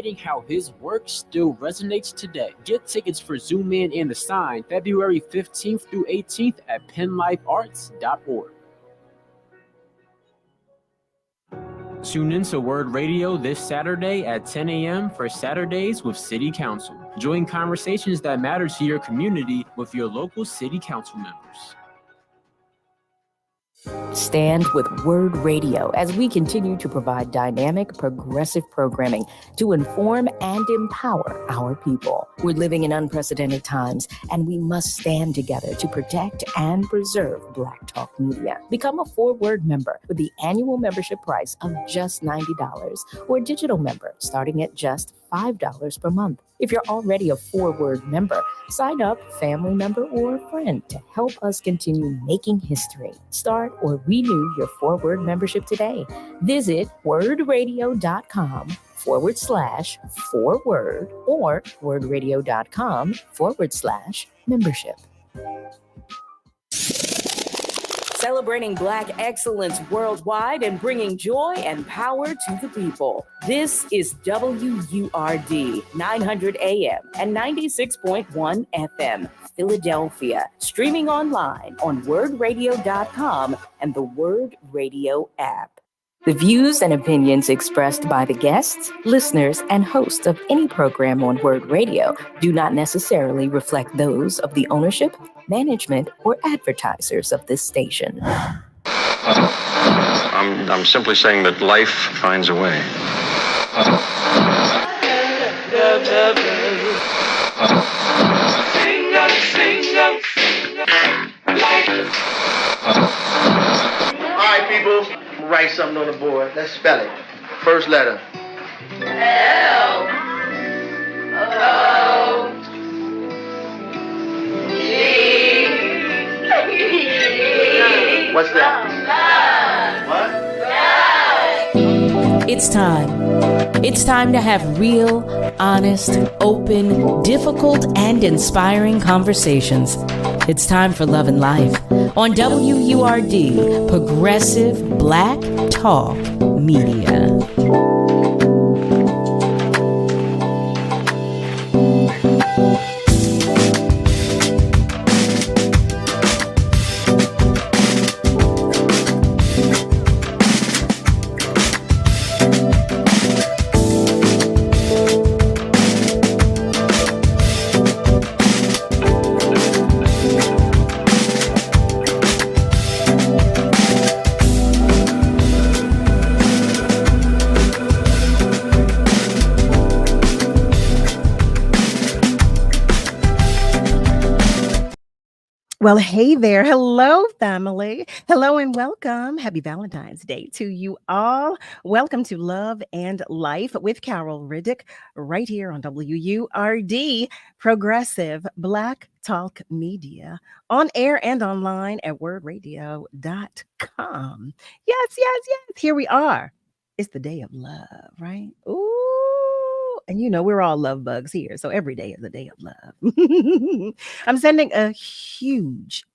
highlighting how his work still resonates today. Get tickets for Zoom In and The Sign February 15th through 18th at penlifearts.org. Tune in to Word Radio this Saturday at 10 a.m. for Saturdays with City Council. Join conversations that matter to your community with your local City Council members. Stand with Word Radio as we continue to provide dynamic, progressive programming to inform and empower our people. We're living in unprecedented times, and we must stand together to protect and preserve Black Talk Media. Become a Forward member with the annual membership price of just $90 or a digital member starting at just $5 per month. If you're already a Forward member, sign up, family member, or friend to help us continue making history. Start or renew your Forward membership today. Visit wordradio.com/forward or wordradio.com/membership. Celebrating Black excellence worldwide and bringing joy and power to the people. This is WURD 900 AM and 96.1 FM, Philadelphia. Streaming online on wordradio.com and the Word Radio app. The views and opinions expressed by the guests, listeners, and hosts of any program on Word Radio do not necessarily reflect those of the ownership, management, or advertisers of this station. I'm simply saying that life finds a way. All right, people, write something on the board. Let's spell it. First letter. L O G. What's that? What? It's time. It's time to have real, honest, open, difficult, and inspiring conversations. It's time for Love and Life on WURD, Progressive Black Talk Media. Well, hey there. Hello, family. Hello and welcome. Happy Valentine's Day to you all. Welcome to Love and Life with Carol Riddick right here on WURD, Progressive Black Talk Media, on air and online at wordradio.com. Yes. Here we are. It's the day of love, right? Ooh. And you know, we're all love bugs here. So every day is a day of love. I'm sending a huge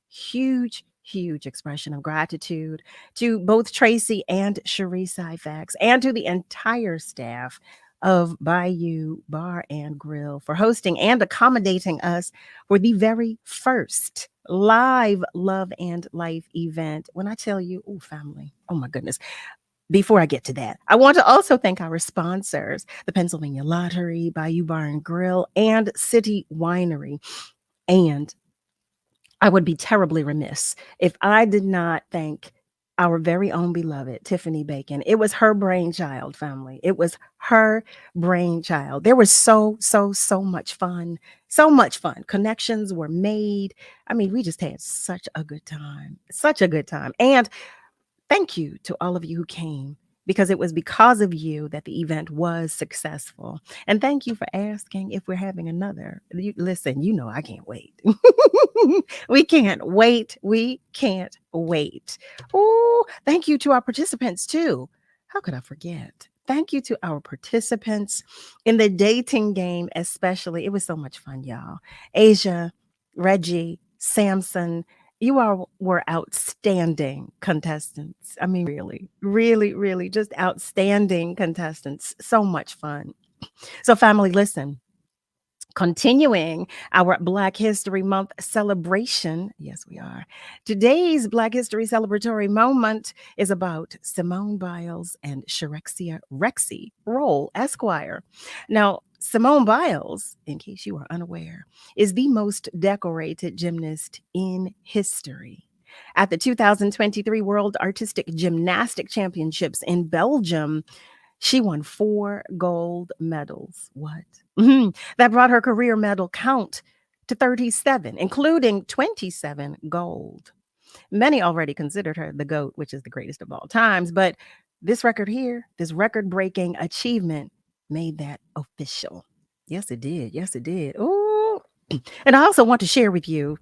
expression of gratitude to both Tracy and Sharice Syfax and to the entire staff of Bayou Bar and Grill for hosting and accommodating us for the very first live Love and Life event. When I tell you, oh, family, oh my goodness. Before I get to that, I want to also thank our sponsors, the Pennsylvania Lottery, Bayou Bar and Grill, and City Winery. And I would be terribly remiss if I did not thank our very own beloved Tiffany Bacon. It was her brainchild, family. It was her brainchild. There was so much fun. So much fun. Connections were made. I mean, we just had such a good time. Such a good time. And thank you to all of you who came, because it was because of you that the event was successful. And thank you for asking if we're having another. Listen, you know I can't wait. We can't wait. We can't wait. Oh, thank you to our participants too. How could I forget? Thank you to our participants in the dating game, especially. It was so much fun, y'all. Asia, Reggie, Samson, you all were outstanding contestants. I mean, really just outstanding contestants. So much fun. So, family, listen. Continuing our Black History Month celebration. Yes, we are. Today's Black History celebratory moment is about Simone Biles and Shirexia Rexy Roll, Esquire. Now, Simone Biles, in case you are unaware, is the most decorated gymnast in history. At the 2023 World Artistic Gymnastic Championships in Belgium, she won 4 gold medals. What? That brought her career medal count to 37, including 27 gold. Many already considered her the GOAT, which is the greatest of all times. But this record here, this record breaking achievement, made that official. Yes, it did. Yes, it did. Ooh. And I also want to share with you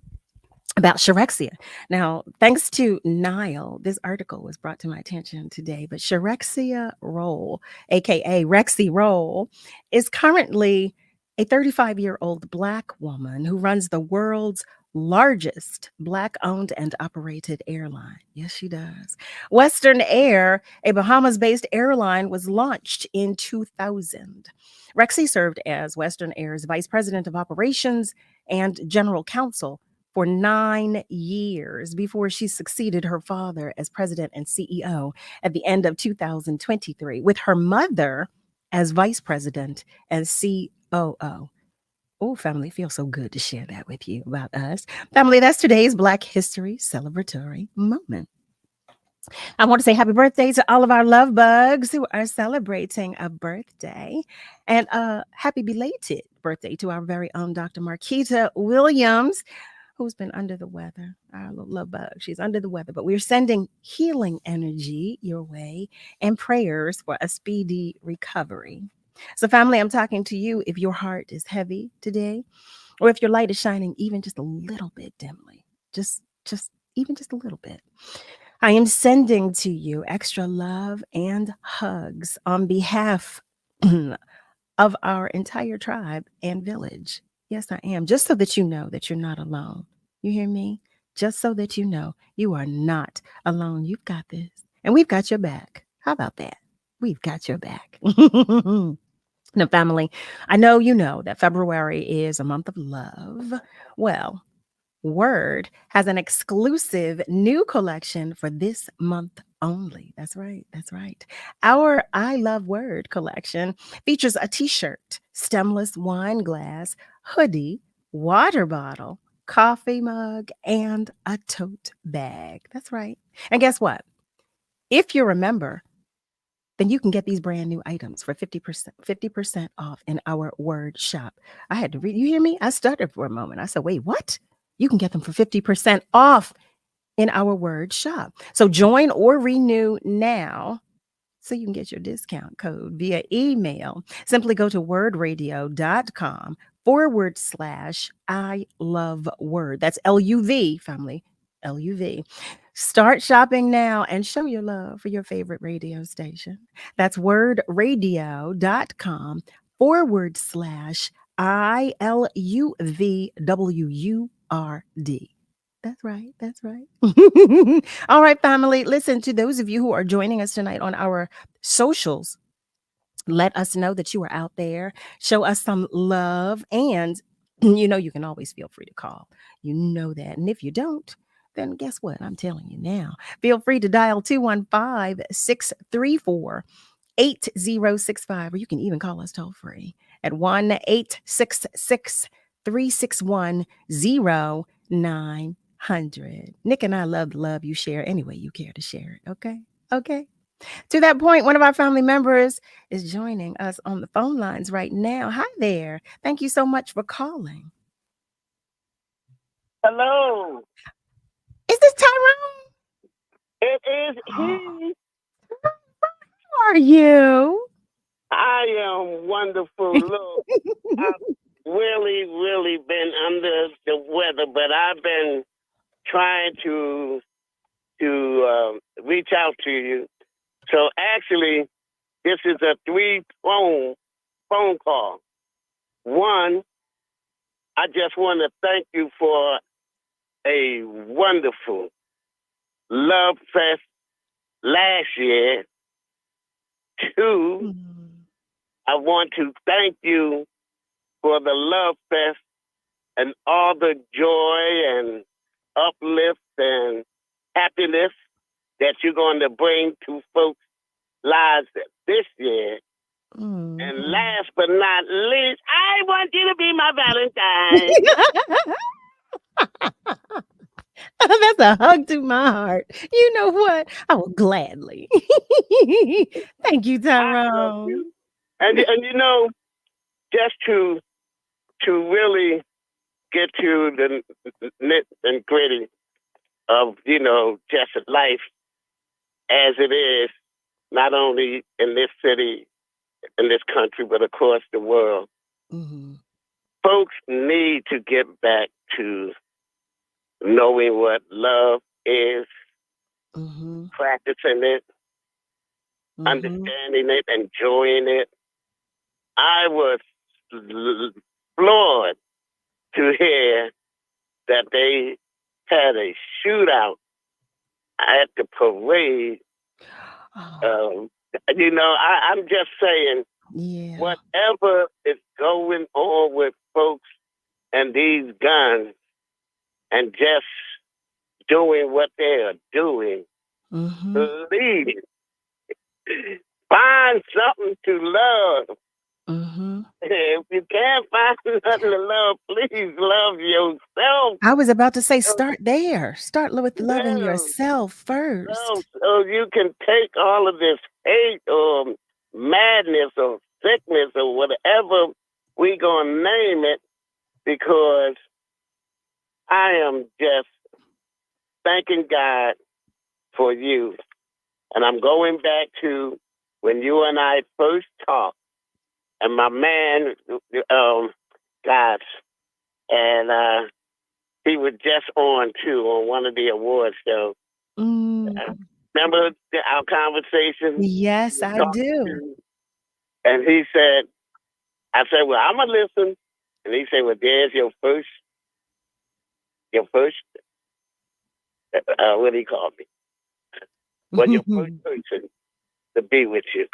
about Shirexia. Now, thanks to Nile, this article was brought to my attention today. But Shirexia Roll, aka Rexy Roll, is currently a 35-year-old Black woman who runs the world's largest Black-owned and operated airline. Yes, she does. Western Air, a Bahamas-based airline, was launched in 2000. Rexy served as Western Air's vice president of operations and general counsel for 9 years before she succeeded her father as president and CEO at the end of 2023, with her mother as vice president and COO. Oh, family, feels so good to share that with you about us. Family, that's today's Black History celebratory moment. I want to say happy birthday to all of our love bugs who are celebrating a birthday, and happy belated birthday to our very own Dr. Marquita Williams, who's been under the weather. Our little love bug, she's under the weather, but we're sending healing energy your way and prayers for a speedy recovery. So, family, I'm talking to you if your heart is heavy today, or if your light is shining even just a little bit dimly, just even just a little bit. I am sending to you extra love and hugs on behalf of our entire tribe and village. Yes, I am. Just so that you know that you're not alone. You hear me? Just so that you know you are not alone. You've got this. And we've got your back. How about that? We've got your back. Now, family, I know you know that February is a month of love. Well, Word has an exclusive new collection for this month only. That's right. That's right. Our I Love Word collection features a t-shirt, stemless wine glass, hoodie, water bottle, coffee mug, and a tote bag. That's right. And guess what? If you're a member, then you can get these brand new items for 50% off in our Word shop. I had to read. You hear me? I stuttered for a moment. I said, wait, what? You can get them for 50% off in our Word shop. So join or renew now so you can get your discount code via email. Simply go to wordradio.com/I love word. That's LUV, family. LUV. Start shopping now and show your love for your favorite radio station. That's wordradio.com/ILUVWURD. That's right. That's right. All right, family. Listen, to those of you who are joining us tonight on our socials, let us know that you are out there. Show us some love. And you can always feel free to call. You know that. And if you don't, then guess what? I'm telling you now. Feel free to dial 215-634-8065, or you can even call us toll free at 1-866-361-0900. Nick and I love the love you share any way you care to share it. Okay. Okay. To that point, one of our family members is joining us on the phone lines right now. Hi there. Thank you so much for calling. Hello. Is this Tyrone? It is he. How are you? I am wonderful. Look, I've really been under the weather, but I've been trying to reach out to you. So actually, this is a 3-phone call. One, I just want to thank you for a wonderful Love Fest last year. Two, I want to thank you for the Love Fest and all the joy and uplift and happiness that you're going to bring to folks' lives this year. Mm. And last but not least, I want you to be my Valentine. That's a hug to my heart. You know what? I will gladly. Thank you, Tyrone. You. And you know, just to really get to the nit and gritty of, you know, just life as it is, not only in this city, in this country, but across the world. Mm-hmm. Folks need to get back to knowing what love is, Mm-hmm. practicing it, understanding it, enjoying it. I was floored to hear that they had a shootout at the parade. You know, I'm just saying, whatever is going on with folks and these guns and just doing what they are doing, please find something to love. If you can't find nothing to love, please love yourself. I was about to say, start there. Start with loving yourself first. So you can take all of this hate or madness or sickness or whatever we gonna name it, because I am just thanking God for you. And I'm going back to when you and I first talked, and my man, God, and he was just on too on one of the award shows. Remember our conversation? Yes, I do. And he said, I said, well, I'm gonna listen. And he said, well, there's your first, what do you call me? Well, your first person to be with you.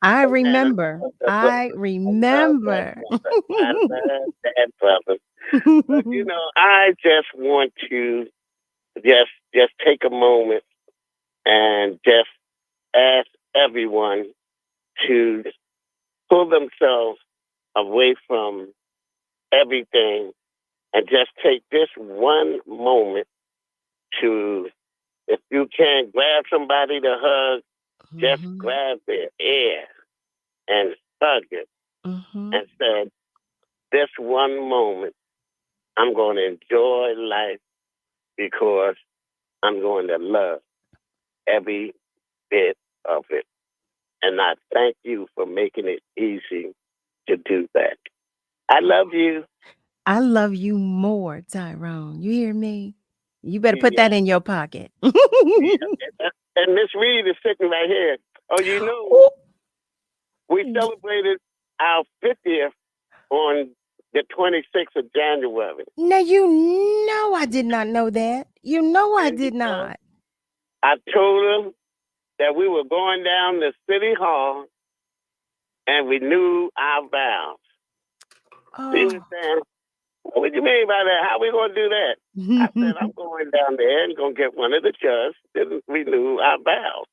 I remember. I remember. I love that, brother. But, you know, I just want to just take a moment and just ask everyone to pull themselves away from everything and just take this one moment to, if you can't grab somebody to hug, just grab their ear and hug it and say, this one moment, I'm going to enjoy life because I'm going to love every bit of it. And I thank you for making it easy to do that. I love you. I love you more, Tyrone. You hear me? You better put that in your pocket. And Miss Reed is sitting right here. Oh, you know, we celebrated our 50th on the 26th of January. Now, you know I did not know that. You know I did not. I told him that we were going down to City Hall and renew our vows. He was saying, what do you mean by that? How are we going to do that? I said, I'm going down there and going to get one of the judges to renew our vows.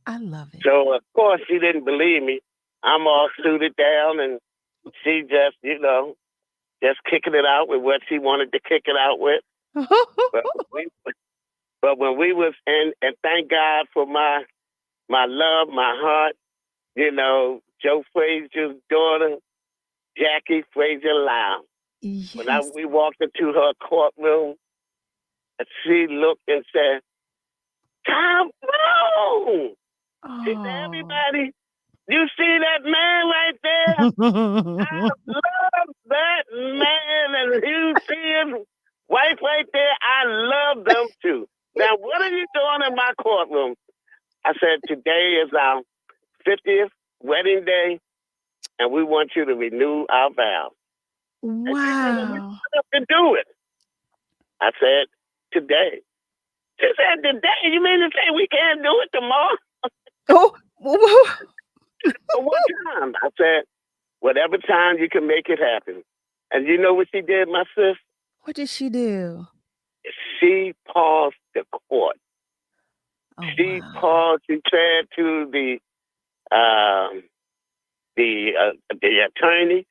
I love it. So, of course, she didn't believe me. I'm all suited down, and she just, you know, just kicking it out with what she wanted to kick it out with. But when we was in, and thank God for my love, my heart, you know, Joe Frazier's daughter, Jackie Frazier Lau. Yes. When we walked into her courtroom, and she looked and said, Tyrone! She said, everybody, you see that man right there? I love that man. And you see his wife right there? I love them too. Now, what are you doing in my courtroom? I said, today is our 50th wedding day, and we want you to renew our vows. Wow. And she said, well, we have to do it. I said, today. She said, today? You mean to say we can't do it tomorrow? Oh, But one time, I said, whatever time you can make it happen. And you know what she did, my sis? What did she do? She paused the court. Oh, She wow. paused. She said to the attorney,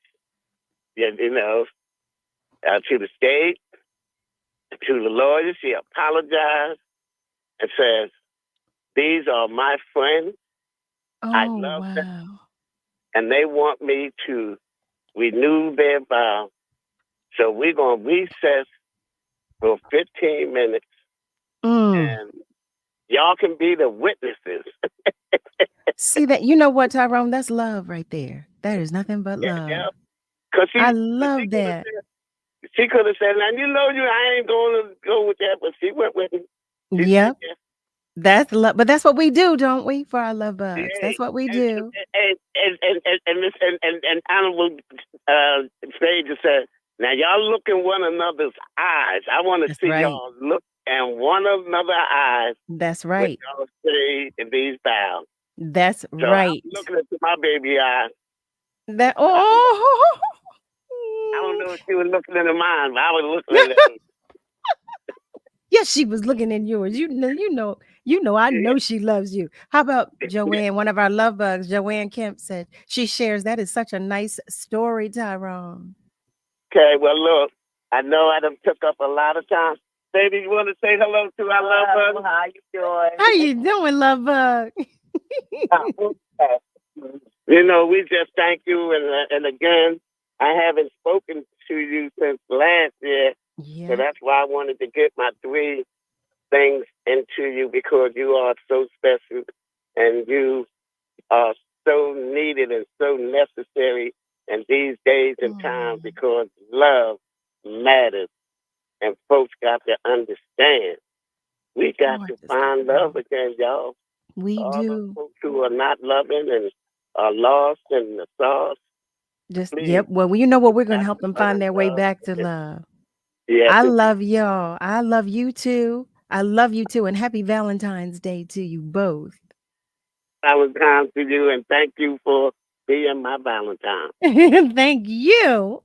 to the state, to the lawyers. She apologized and says, "These are my friends. I Oh, love them, wow. and they want me to renew their vow. So we're gonna recess for 15 minutes, Mm. and y'all can be the witnesses." See that? You know what, Tyrone? That's love right there. That is nothing but love. Yeah, because I love that. she could have said, "Now I ain't going to go with that," but she went with it. She Yep. said, That's love. But that's what we do, don't we? For our love bugs. "Yeah." That's what we do. And Honorable Sage said, "Now y'all look in one another's eyes. I want to That's see right. y'all look in one another's eyes That's when right. y'all say these vows." That's So right. I'm looking into my baby eye. That I don't know if she was looking into mine, but I was looking at it. Yes, she was looking in yours. I know she loves you. How about Joanne, one of our love bugs? Joanne Kemp said she shares that is such a nice story, Tyrone. Okay, well, look, I know I done took up a lot of time. Baby, you want to say hello to our love bug? How you doing? How you doing, love bug? We just thank you. And again, I haven't spoken to you since last year. So Yeah. that's why I wanted to get my 3 things into you, because you are so special and you are so needed and so necessary in these days and times, because love matters and folks got to understand. We got to find love again, y'all. We All those do. folks who are not loving and are lost in the sauce. Just Please. yep. Well, you know what? We're gonna Got help to them find their way love. back to love. Yes, I it's love y'all. I love you too. I love you too. And happy Valentine's Day to you both. Valentine's to you, and thank you for being my Valentine. Thank you.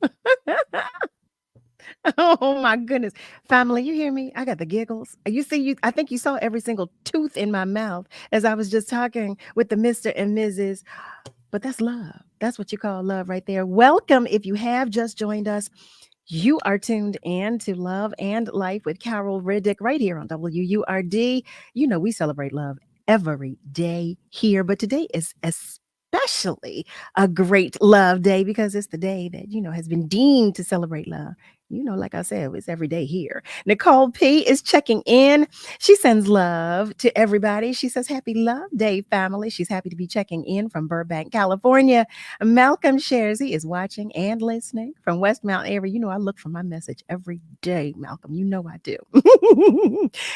Oh my goodness. Family, you hear me? I got the giggles. I think you saw every single tooth in my mouth as I was just talking with the Mr. and Mrs. But that's love. That's what you call love right there. Welcome if you have just joined us. You are tuned in to Love and Life with Carol Riddick right here on WURD. You know, we celebrate love every day here, but today is especially a great love day because it's the day that, has been deemed to celebrate love. Like I said, it's every day here. Nicole P is checking in. She sends love to everybody. She says, Happy Love Day, family. She's happy to be checking in from Burbank, California. Malcolm shares he is watching and listening from Westmount area. I look for my message every day, Malcolm. You know I do.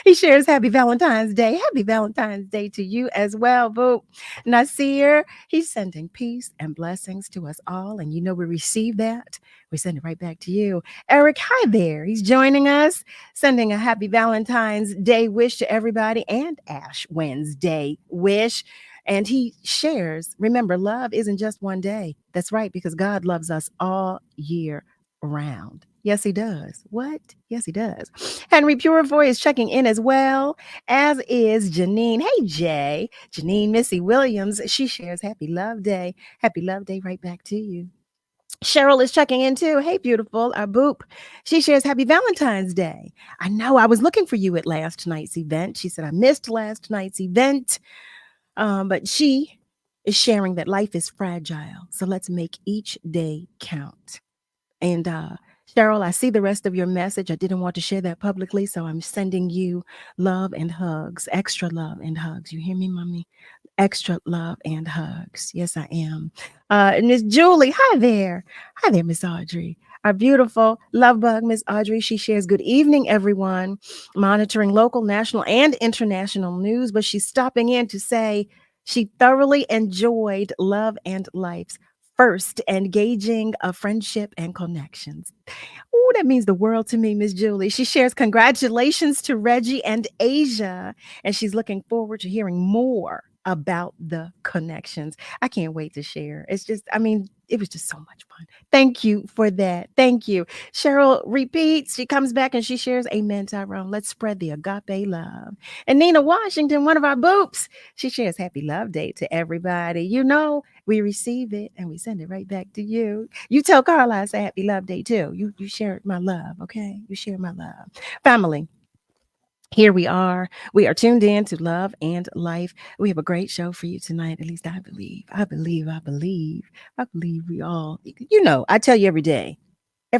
He shares Happy Valentine's Day. Happy Valentine's Day to you as well, boo. Nasir, he's sending peace and blessings to us all. And we receive that. We send it right back to you. Eric, hi there. He's joining us, sending a happy Valentine's Day wish to everybody and Ash Wednesday wish. And he shares, remember, love isn't just one day. That's right, because God loves us all year round. Yes, he does. What? Yes, he does. Henry Purifoy is checking in as well, as is Janine. Hey, Jay. Janine Missy Williams, she shares Happy Love Day. Happy Love Day right back to you. Cheryl is checking in too. Hey, beautiful. Our boop. She shares Happy Valentine's Day. I know I was looking for you at last night's event. She said, I missed last night's event. But she is sharing that life is fragile. So let's make each day count. And Cheryl, I see the rest of your message. I didn't want to share that publicly. So I'm sending you love and hugs, extra love and hugs. You hear me, mommy? Extra love and hugs. Yes, I am. And Miss Julie, hi there. Hi there, Miss Audrey. Our beautiful love bug, Miss Audrey. She shares good evening, everyone. Monitoring local, national, and international news, but she's stopping in to say she thoroughly enjoyed Love and Life's first engaging of friendship and connections. Oh, that means the world to me, Miss Julie. She shares congratulations to Reggie and Asia, and she's looking forward to hearing more about the connections. I can't wait to share. It's just, I mean, it was just so much fun. Thank you for that. Thank you. Cheryl repeats. She comes back and she shares, Amen, Tyrone. Let's spread the agape love. And Nina Washington, one of our boops, she shares Happy Love Day to everybody. You know, we receive it and we send it right back to you. You tell Carla I say Happy Love Day too. You share my love, okay? You share my love. Family. Here we are. We are tuned in to Love and Life. We have a great show for you tonight. At least I believe. I believe we all, you know, I tell you every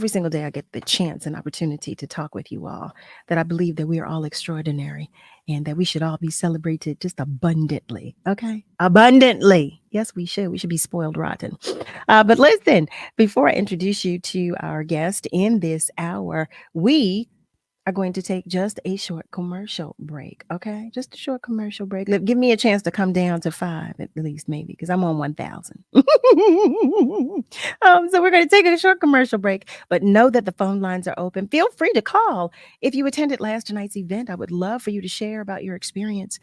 single day I get the chance and opportunity to talk with you all, that I believe that we are all extraordinary and that we should all be celebrated just abundantly. Okay? Abundantly. Yes, we should. We should be spoiled rotten. But listen, before I introduce you to our guest in this hour, we are going to take just a short commercial break. Okay, just a short commercial break. Give me a chance to come down to 5 at least, maybe, because I'm on 1,000. So we're going to take a short commercial break, but know that the phone lines are open. Feel free to call if you attended last night's event. I would love for you to share about your experience.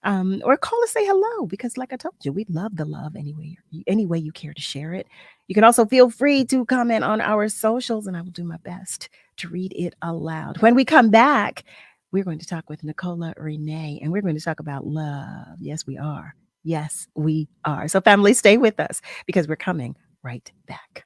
Or call and say hello, because like I told you, we love the love any way you care to share it. You can also feel free to comment on our socials, and I will do my best to read it aloud. When we come back, we're going to talk with Nicolla Renee, and we're going to talk about love. Yes, we are. Yes, we are. So family, stay with us because we're coming right back.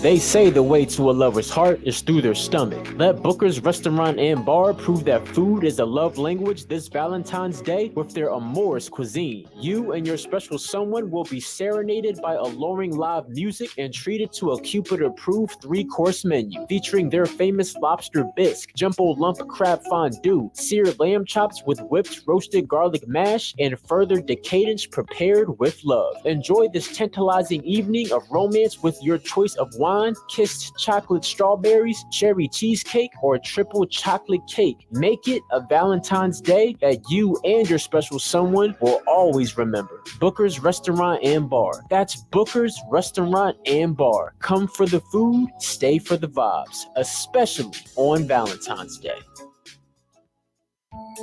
They say the way to a lover's heart is through their stomach. Let Booker's Restaurant and Bar prove that food is a love language this Valentine's Day with their amorous cuisine. You and your special someone will be serenaded by alluring live music and treated to a Cupid-approved 3-course menu featuring their famous lobster bisque, jumbo lump crab fondue, seared lamb chops with whipped roasted garlic mash, and further decadence prepared with love. Enjoy this tantalizing evening of romance with your choice of wine, kissed chocolate strawberries, cherry cheesecake, or triple chocolate cake. Make it a Valentine's Day that you and your special someone will always remember. Booker's Restaurant and Bar. That's Booker's Restaurant and Bar. Come for the food, stay for the vibes, especially on Valentine's Day.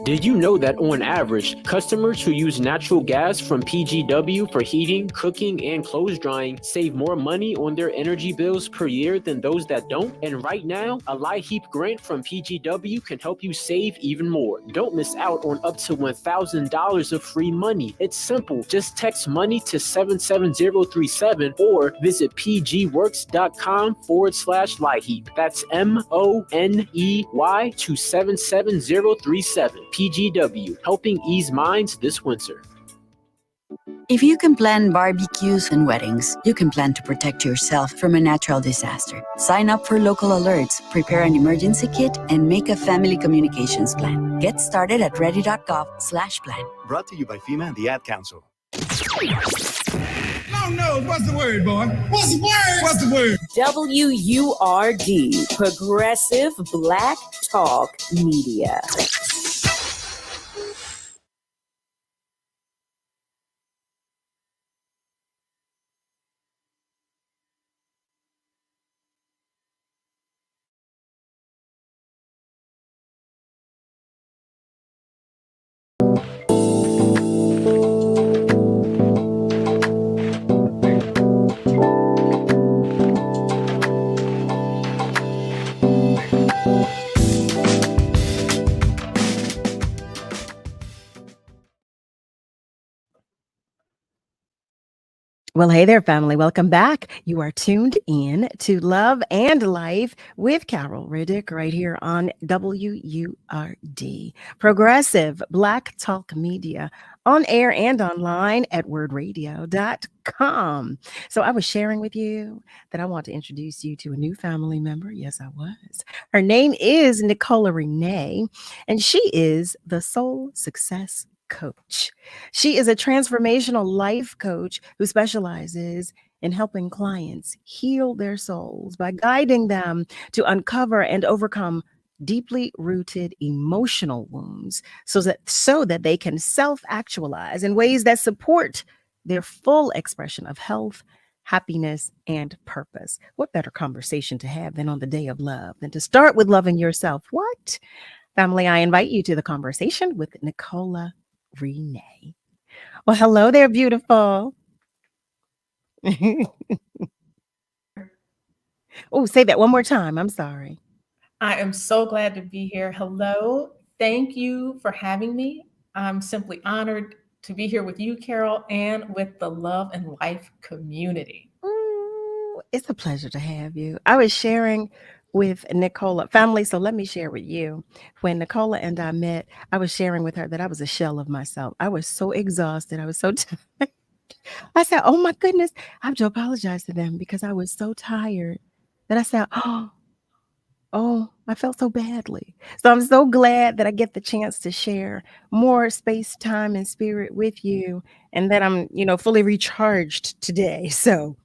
Did you know that on average, customers who use natural gas from PGW for heating, cooking, and clothes drying save more money on their energy bills per year than those that don't? And right now, a LIHEAP grant from PGW can help you save even more. Don't miss out on up to $1,000 of free money. It's simple. Just text money to 77037 or visit pgworks.com/LIHEAP. That's MONEY to 77037. PGW, helping ease minds this winter. If you can plan barbecues and weddings, you can plan to protect yourself from a natural disaster. Sign up for local alerts, prepare an emergency kit, and make a family communications plan. Get started at ready.gov/plan. Brought to you by FEMA and the Ad Council. No, what's the word, boy? What's the word? What's the word? WURD, Progressive Black Talk Media. Well, hey there, family. Welcome back. You are tuned in to Love and Life with Carol Riddick right here on WURD, Progressive Black Talk Media, on air and online at wordradio.com. So I was sharing with you that I want to introduce you to a new family member. Yes, I was. Her name is Nicolla Renee, and she is the Soul Success Coach. She is a transformational life coach who specializes in helping clients heal their souls by guiding them to uncover and overcome deeply rooted emotional wounds so that they can self-actualize in ways that support their full expression of health, happiness, and purpose. What better conversation to have than on the day of love than to start with loving yourself? What? Family, I invite you to the conversation with Nicolla Renee. Well, hello there, beautiful. Oh, say that one more time. I'm sorry. I am so glad to be here. Hello. Thank you for having me. I'm simply honored to be here with you, Carol, and with the Love and Life community. Ooh, it's a pleasure to have you. I was sharing with Nicolla family, so let me share with you. When Nicolla and I met, I was sharing with her that I was a shell of myself. I was so exhausted. I was so tired. I said, "Oh my goodness." I have to apologize to them because I was so tired that I said, "Oh, I felt so badly." So I'm so glad that I get the chance to share more space, time, and spirit with you, and that I'm, fully recharged today. So,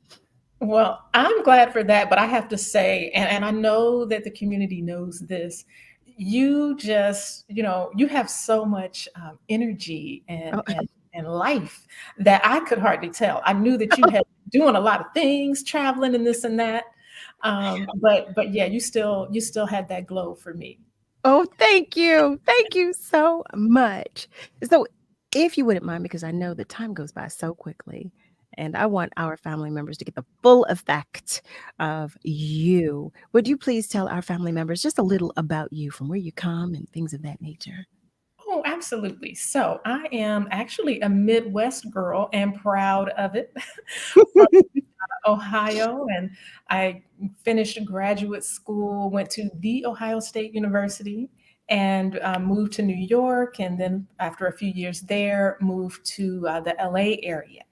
Well, I'm glad for that, but I have to say, and I know that the community knows this, you just, you have so much energy oh, and life that I could hardly tell. I knew that you had doing a lot of things, traveling and this and that. But yeah, you still had that glow for me. oh, thank you. Thank you so much. So, if you wouldn't mind, because I know the time goes by so quickly, and I want our family members to get the full effect of you, would you please tell our family members just a little about you, from where you come and things of that nature? Oh, absolutely. So I am actually a Midwest girl and proud of it. From Ohio, and I finished graduate school, went to the Ohio State University, and moved to New York. And then after a few years there, moved to the LA area.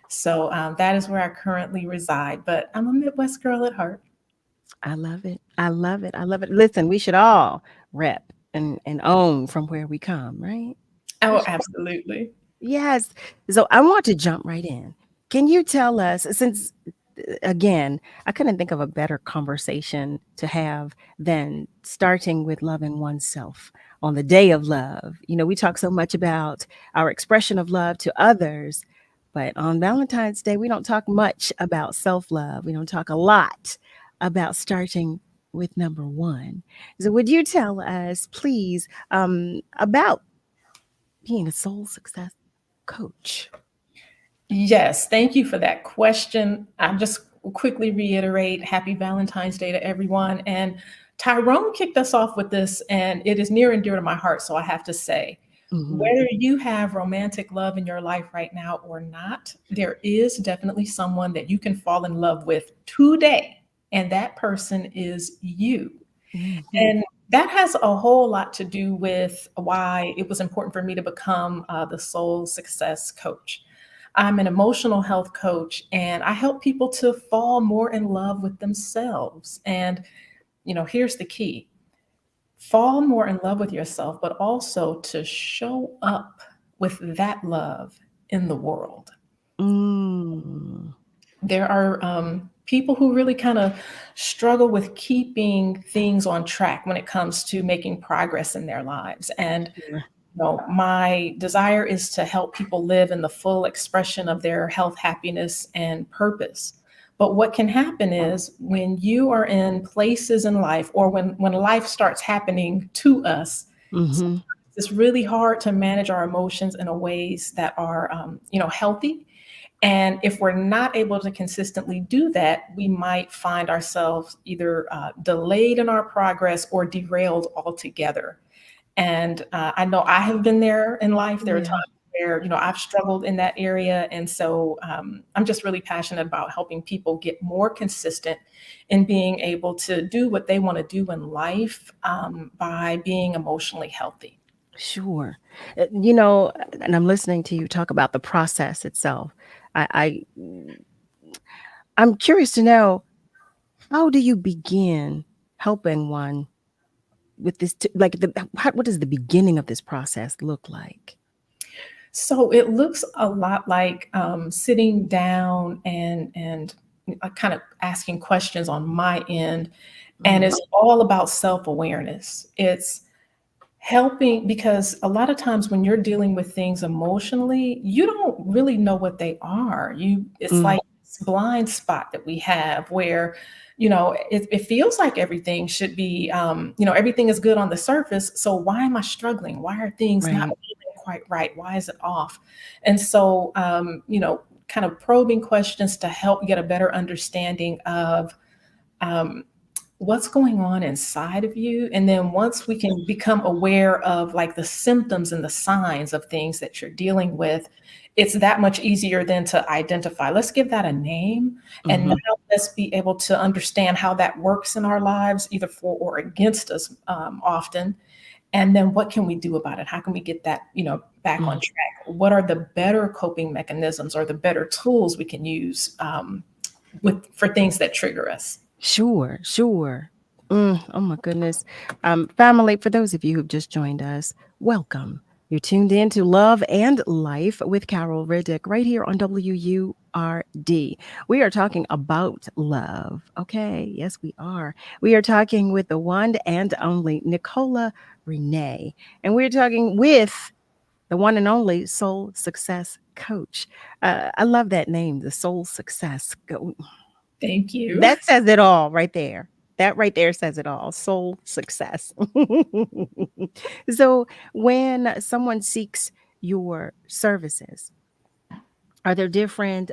So that is where I currently reside. But I'm a Midwest girl at heart. I love it. I love it. I love it. Listen, we should all rep and own from where we come, right? We Oh, should. absolutely. Yes. So I want to jump right in. Can you tell us, since again, I couldn't think of a better conversation to have than starting with loving oneself on the day of love. We talk so much about our expression of love to others, but on Valentine's Day, we don't talk much about self love. We don't talk a lot about starting with number one. So, would you tell us, please, about being a soul success coach? Yes, thank you for that question. I'm just quickly reiterate happy Valentine's Day to everyone. And Tyrone kicked us off with this, and it is near and dear to my heart. So I have to say, Mhm. whether you have romantic love in your life right now or not, there is definitely someone that you can fall in love with today. And that person is you. Mhm. And that has a whole lot to do with why it was important for me to become the soul success coach. I'm an emotional health coach, and I help people to fall more in love with themselves. And, here's the key: fall more in love with yourself, but also to show up with that love in the world. Mm. There are people who really kind of struggle with keeping things on track when it comes to making progress in their lives. And Sure. my desire is to help people live in the full expression of their health, happiness, and purpose. But what can happen is when you are in places in life, or when life starts happening to us, Mhm. it's really hard to manage our emotions in a ways that are, healthy. And if we're not able to consistently do that, we might find ourselves either delayed in our progress or derailed altogether. And I know I have been there in life. There are Yeah. times where, I've struggled in that area. And so I'm just really passionate about helping people get more consistent in being able to do what they want to do in life by being emotionally healthy. Sure. And I'm listening to you talk about the process itself. I'm curious to know, how do you begin helping one with this? What does the beginning of this process look like? So it looks a lot like sitting down and kind of asking questions on my end, and Mhm. it's all about self-awareness. It's helping because a lot of times when you're dealing with things emotionally, you don't really know what they are. It's Mm. like this blind spot that we have where, it feels like everything should be, everything is good on the surface. So why am I struggling? Why are things not Right. moving quite right? Why is it off? And so, kind of probing questions to help get a better understanding of um, what's going on inside of you. And then once we can become aware of like the symptoms and the signs of things that you're dealing with, it's that much easier then to identify. Let's give that a name. And now let's be able to understand how that works in our lives, either for or against us often. And then what can we do about it? How can we get that, back on track? What are the better coping mechanisms or the better tools we can use for things that trigger us? Sure. Oh my goodness. Family, for those of you who've just joined us, welcome. You're tuned in to Love and Life with Carol Riddick right here on WURD. We are talking about love. Okay. Yes, we are. We are talking with the one and only Nicolla Renee. And we're talking with the one and only Soul Success Coach. I love that name, the Soul Success Coach. Thank you. That says it all right there. That right there says it all. Soul success. So when someone seeks your services, are there different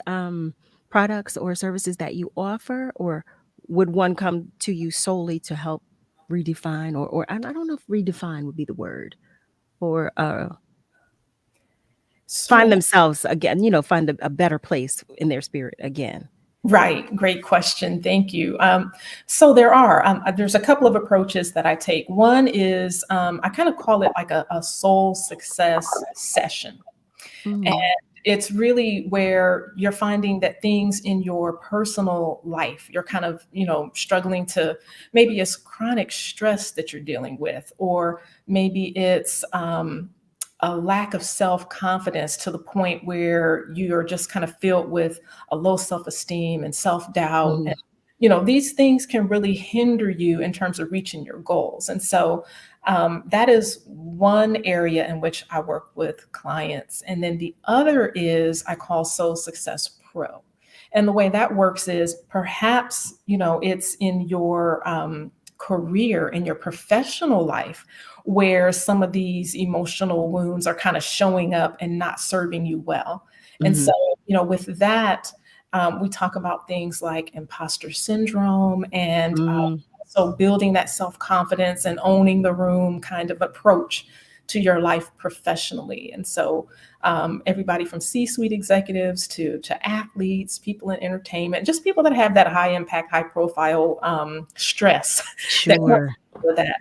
products or services that you offer, or would one come to you solely to help redefine, or I don't know if redefine would be the word, or find themselves again, find a better place in their spirit again? Right. Great question. Thank you. So there's a couple of approaches that I take. One is I kind of call it like a soul success session. And it's really where you're finding that things in your personal life, you're kind of, struggling to, maybe it's chronic stress that you're dealing with, or maybe it's a lack of self-confidence to the point where you're just kind of filled with a low self-esteem and self-doubt. And, these things can really hinder you in terms of reaching your goals. And so that is one area in which I work with clients. And then the other is I call Soul Success Pro. And the way that works is perhaps, it's in your career, in your professional life, where some of these emotional wounds are kind of showing up and not serving you well. And so, with that, we talk about things like imposter syndrome and so building that self-confidence and owning the room kind of approach to your life professionally. And so everybody from C-suite executives to athletes, people in entertainment, just people that have that high impact, high profile stress. Sure. With that.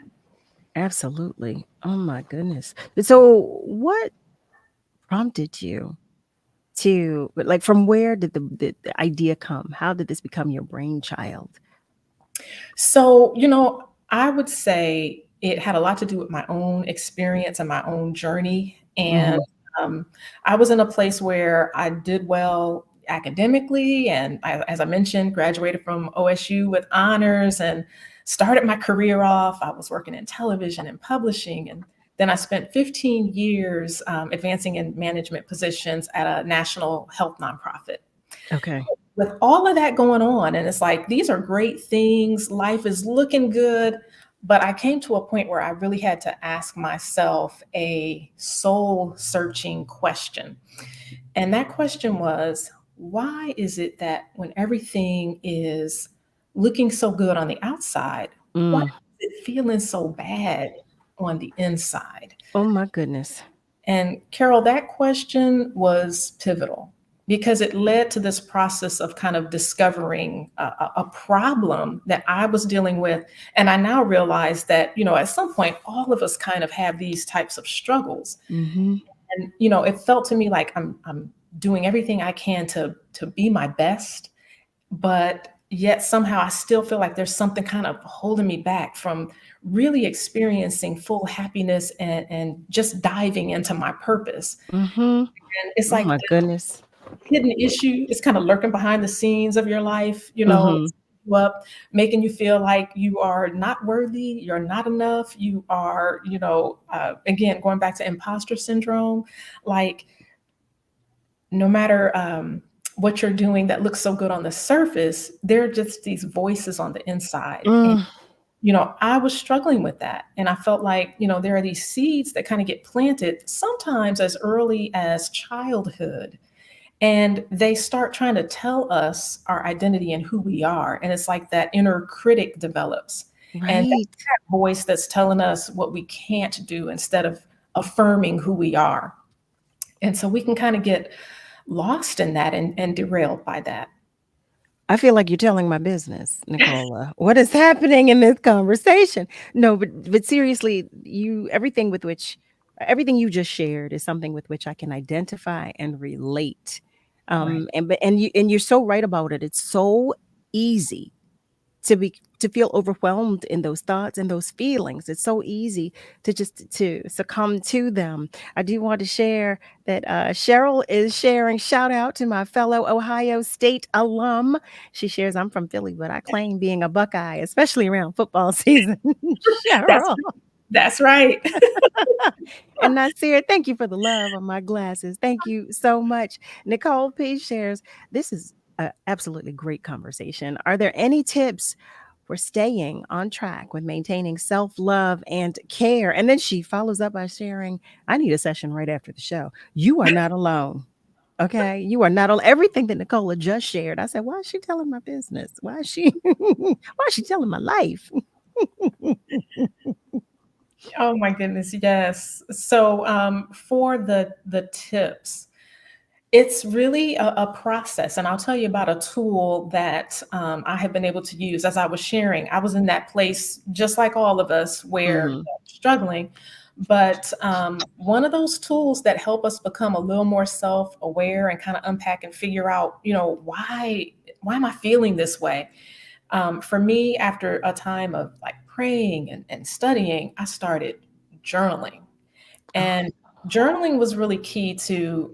Absolutely. Oh my goodness. So what prompted you to, like, from where did the idea come? How did this become your brainchild? So, I would say it had a lot to do with my own experience and my own journey. And I was in a place where I did well academically. And as I mentioned, graduated from OSU with honors and started my career off. I was working in television and publishing. And then I spent 15 years advancing in management positions at a national health nonprofit. Okay. With all of that going on, and it's like, these are great things. Life is looking good. But I came to a point where I really had to ask myself a soul searching question. And that question was, why is it that when everything is looking so good on the outside, why is it feeling so bad on the inside? Oh my goodness. And Carol, that question was pivotal because it led to this process of kind of discovering a problem that I was dealing with. And I now realize that, at some point, all of us kind of have these types of struggles. And, it felt to me like I'm doing everything I can to be my best, but yet somehow I still feel like there's something kind of holding me back from really experiencing full happiness and just diving into my purpose. And it's like, my goodness, hidden issue is kind of lurking behind the scenes of your life, up, making you feel like you are not worthy, you're not enough, you are, again, going back to imposter syndrome, like no matter what you're doing that looks so good on the surface, there are just these voices on the inside. And, I was struggling with that. And I felt like, there are these seeds that kind of get planted sometimes as early as childhood. And they start trying to tell us our identity and who we are. And it's like that inner critic develops. And Right. that voice that's telling us what we can't do instead of affirming who we are. And so we can kind of get lost in that and derailed by that. I feel like you're telling my business, Nicolla. What is happening in this conversation? No, but seriously, everything you just shared is something with which I can identify and relate. Right. And you're so right about it. It's so easy to feel overwhelmed in those thoughts and those feelings. It's so easy to succumb to them. I do want to share that Cheryl is sharing. Shout out to my fellow Ohio State alum. She shares, I'm from Philly, but I claim being a Buckeye, especially around football season. That's Cheryl. that's right. And Nasir, thank you for the love on my glasses. Thank you so much. Nicole P shares, this is an absolutely great conversation. Are there any tips for staying on track with maintaining self-love and care? And then she follows up by sharing, I need a session right after the show. You are not alone. Okay. You are not alone. Everything that Nicolla just shared. I said, why is she telling my business? Why is she telling my life? Oh my goodness, yes. So for the tips, it's really a process, and I'll tell you about a tool that I have been able to use. As I was sharing, I was in that place, just like all of us, where Mhm. struggling. But one of those tools that help us become a little more self-aware and kind of unpack and figure out, why am I feeling this way? For me, after a time of like praying and studying, I started journaling. And journaling was really key to,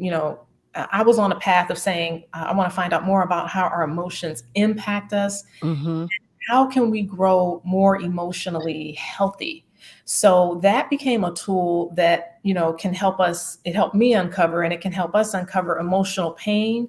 I was on a path of saying, I want to find out more about how our emotions impact us. Mhm. How can we grow more emotionally healthy? So that became a tool that, can help us. It helped me uncover, and it can help us uncover emotional pain,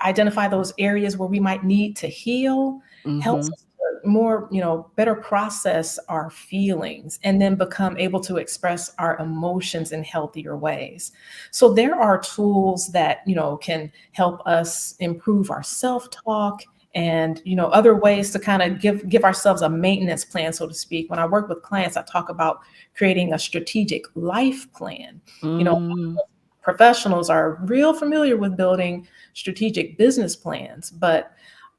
identify those areas where we might need to heal, helps Mhm. us to more, better process our feelings and then become able to express our emotions in healthier ways. So there are tools that, can help us improve our self-talk and, other ways to kind of give ourselves a maintenance plan, so to speak. When I work with clients, I talk about creating a strategic life plan. You know, Mm. professionals are real familiar with building strategic business plans, but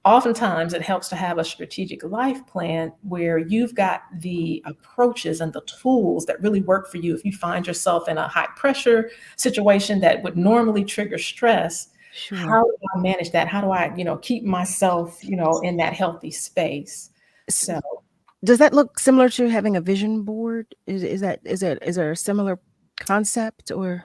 oftentimes it helps to have a strategic life plan where you've got the approaches and the tools that really work for you. If you find yourself in a high pressure situation that would normally trigger stress, Sure. how do I manage that? How do I, keep myself, in that healthy space? S- So Does that look similar to having a vision board? Is there a similar concept or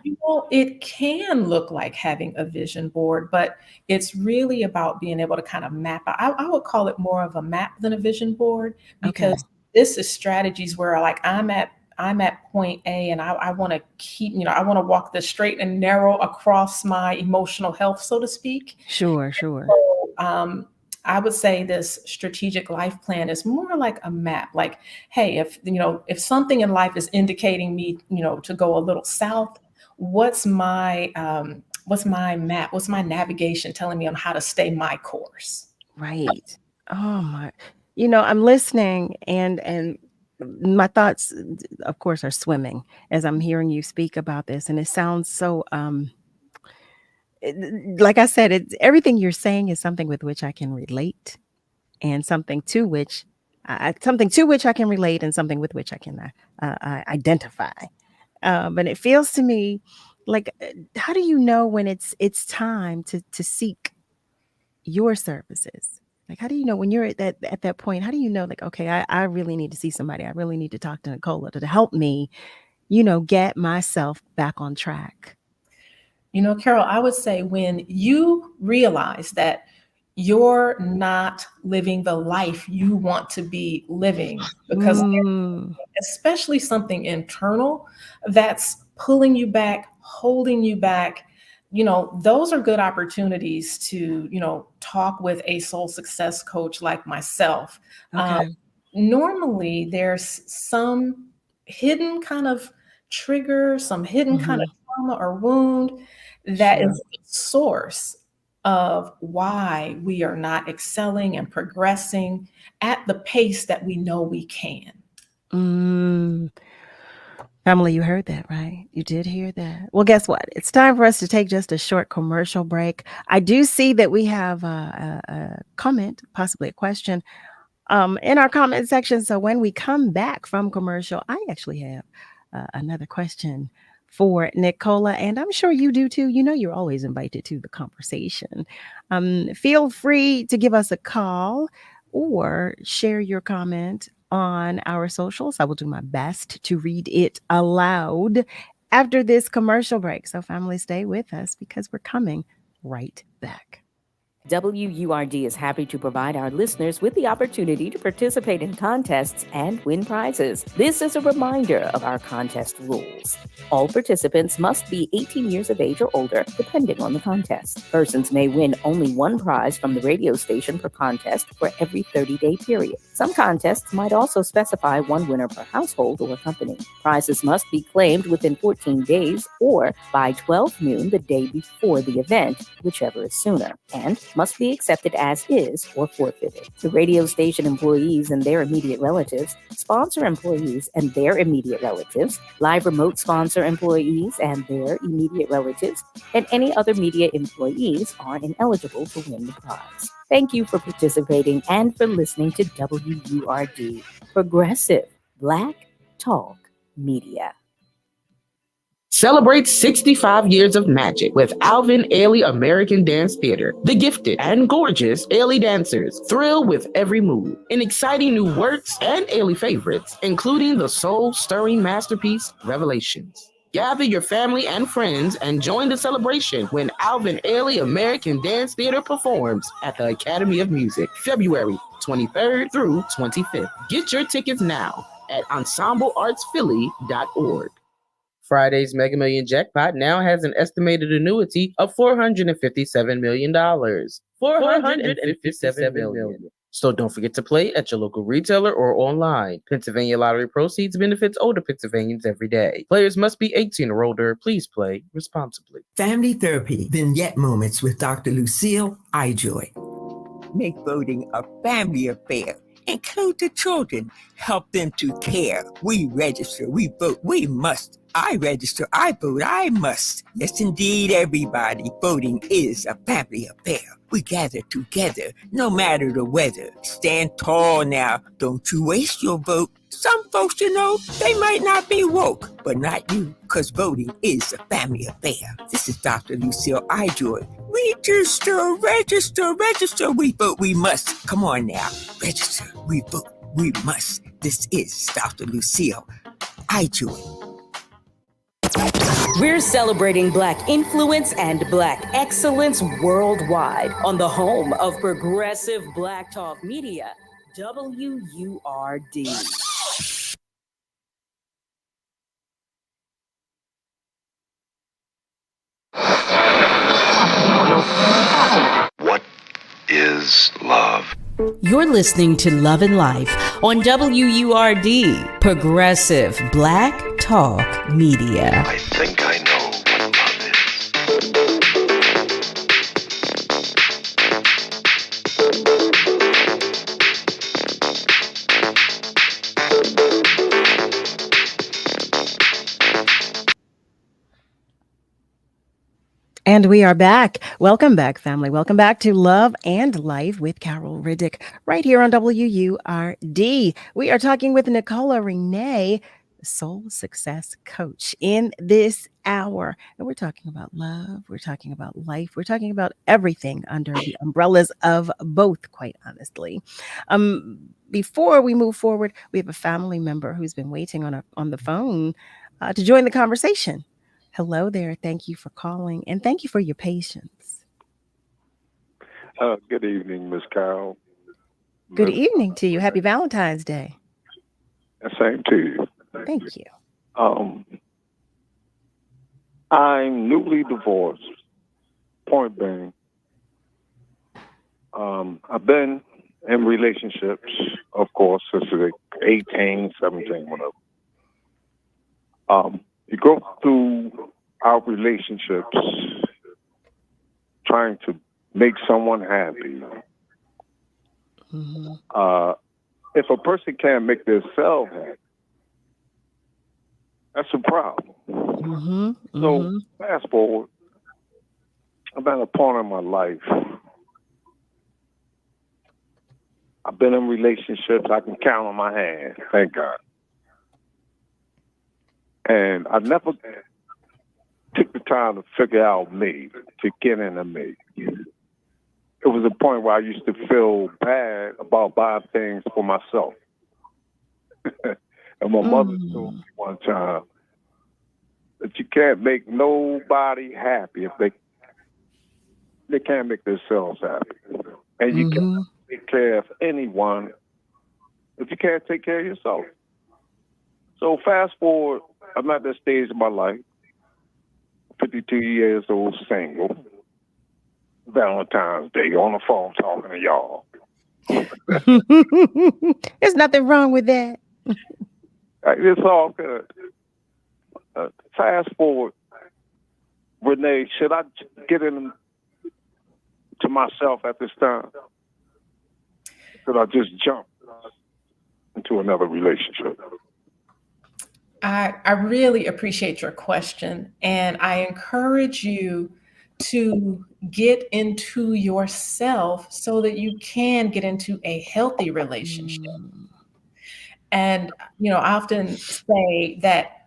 It can look like having a vision board, but it's really about being able to kind of map out. I would call it more of a map than a vision board okay, because this is strategies where like I'm at point A and I want to keep, I want to walk the straight and narrow across my emotional health, so to speak. sure. So, I would say this strategic life plan is more like a map. Like, hey, if something in life is indicating me, to go a little south, what's my map? What's my navigation telling me on how to stay my course? Right. Oh my. I'm listening and my thoughts of course are swimming as I'm hearing you speak about this, and it sounds so like I said, it's everything you're saying is something with which I can relate and something to which I can relate and something with which I can identify. But it feels to me like, how do you know when it's time to seek your services? Like, how do you know when you're at that point? How do you know, like, okay, I really need to see somebody. I really need to talk to Nicolla to help me, get myself back on track. Carol, I would say when you realize that you're not living the life you want to be living, because Mm, especially something internal that's pulling you back, holding you back, those are good opportunities to, talk with a soul success coach like myself. Um, okay. normally there's some hidden kind of trigger, some hidden kind of trauma or wound that Sure. is the source of why we are not excelling and progressing at the pace that we know we can. Family, you heard that, right? You did hear that. Well, guess what? It's time for us to take just a short commercial break. I do see that we have a comment, possibly a question, in our comment section. So when we come back from commercial, I actually have another question for Nicolla, and I'm sure you do too. You know, you're always invited to the conversation. Feel free to give us a call or share your comment on our socials. I will do my best to read it aloud after this commercial break. So, family, stay with us because we're coming right back. WURD is happy to provide our listeners with the opportunity to participate in contests and win prizes. This is a reminder of our contest rules. All participants must be 18 years of age or older, depending on the contest. Persons may win only one prize from the radio station per contest for every 30-day period. Some contests might also specify one winner per household or company. Prizes must be claimed within 14 days or by 12 noon the day before the event, whichever is sooner, and must be accepted as is or forfeited. The radio station employees and their immediate relatives, sponsor employees and their immediate relatives, live remote sponsor employees and their immediate relatives, and any other media employees are ineligible to win the prize. Thank you for participating and for listening to WURD, Progressive Black Talk Media. Celebrate 65 years of magic with Alvin Ailey American Dance Theater. The gifted and gorgeous Ailey dancers thrill with every move in exciting new works and Ailey favorites, including the soul-stirring masterpiece, Revelations. Gather your family and friends and join the celebration when Alvin Ailey American Dance Theater performs at the Academy of Music, February 23rd through 25th. Get your tickets now at ensembleartsphilly.org. Friday's Mega Million jackpot now has an estimated annuity of $457 million. $457 million. So don't forget to play at your local retailer or online. Pennsylvania Lottery proceeds benefits older Pennsylvanians every day. Players must be 18 or older. Please play responsibly. Family Therapy Vignette Moments with Dr. Lucille iJoy. Make voting a family affair. Include the children. Help them to care. We register. We vote. We must. I register. I vote. I must. Yes, indeed, everybody. Voting is a family affair. We gather together, no matter the weather. Stand tall now. Don't you waste your vote. Some folks, you know, they might not be woke, but not you, because voting is a family affair. This is Dr. Lucille iJoy. Register, register, register. We vote, we must. Come on now. Register, we vote, we must. This is Dr. Lucille iJoy. We're celebrating Black influence and Black excellence worldwide on the home of progressive Black Talk Media, WURD. What is love? You're listening to Love and Life on WURD, Progressive Black Talk Media. I think I know what love is. And we are back. Welcome back, family. Welcome back to Love and Life with Carol Riddick, right here on WURD. We are talking with Nicolla Renee, soul success coach, in this hour. And we're talking about love. We're talking about life. We're talking about everything under the umbrellas of both, quite honestly. Before we move forward, we have a family member who's been waiting on the phone to join the conversation. Hello there. Thank you for calling, and thank you for your patience. Good evening, Miss Carol. Good evening to you. Happy Valentine's Day. Same to you. Thank you. I'm newly divorced. Point being, I've been in relationships, of course, since they're 18, 17, whatever. You go through our relationships trying to make someone happy. If a person can't make themselves happy, that's a problem. So fast forward, I'm at a point in my life. I've been in relationships I can count on my hand, thank God. And I never took the time to figure out me, to get into me. It was a point where I used to feel bad about buying things for myself. And my mother told me one time that you can't make nobody happy if they can't make themselves happy. And you can't take care of anyone if you can't take care of yourself. So fast forward, I'm at this stage of my life, 52 years old, single, Valentine's Day, on the phone talking to y'all. There's nothing wrong with that. It's all good. Fast forward, Renee, should I get into myself at this time? Should I just jump into another relationship? I really appreciate your question, and I encourage you to get into yourself so that you can get into a healthy relationship. And, I often say that,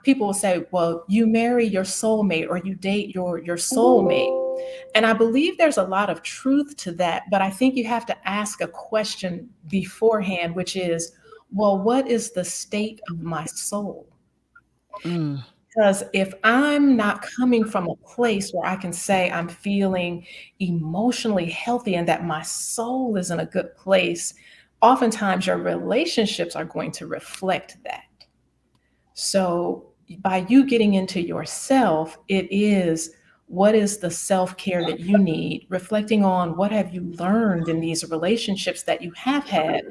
people will say, well, you marry your soulmate or you date your soulmate. And I believe there's a lot of truth to that, but I think you have to ask a question beforehand, which is, well, what is the state of my soul? Because if I'm not coming from a place where I can say I'm feeling emotionally healthy and that my soul is in a good place, oftentimes your relationships are going to reflect that. So by you getting into yourself, it is, what is the self-care that you need? Reflecting on what have you learned in these relationships that you have had?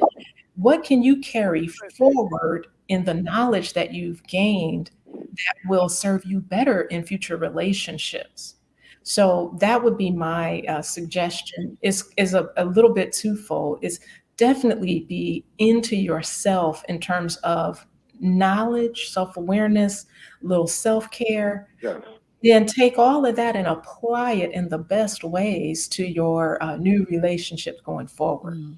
What can you carry forward in the knowledge that you've gained that will serve you better in future relationships? So that would be my suggestion. Is a little bit twofold. Is definitely be into yourself in terms of knowledge, self-awareness, little self-care. Yes. Then take all of that and apply it in the best ways to your new relationships going forward.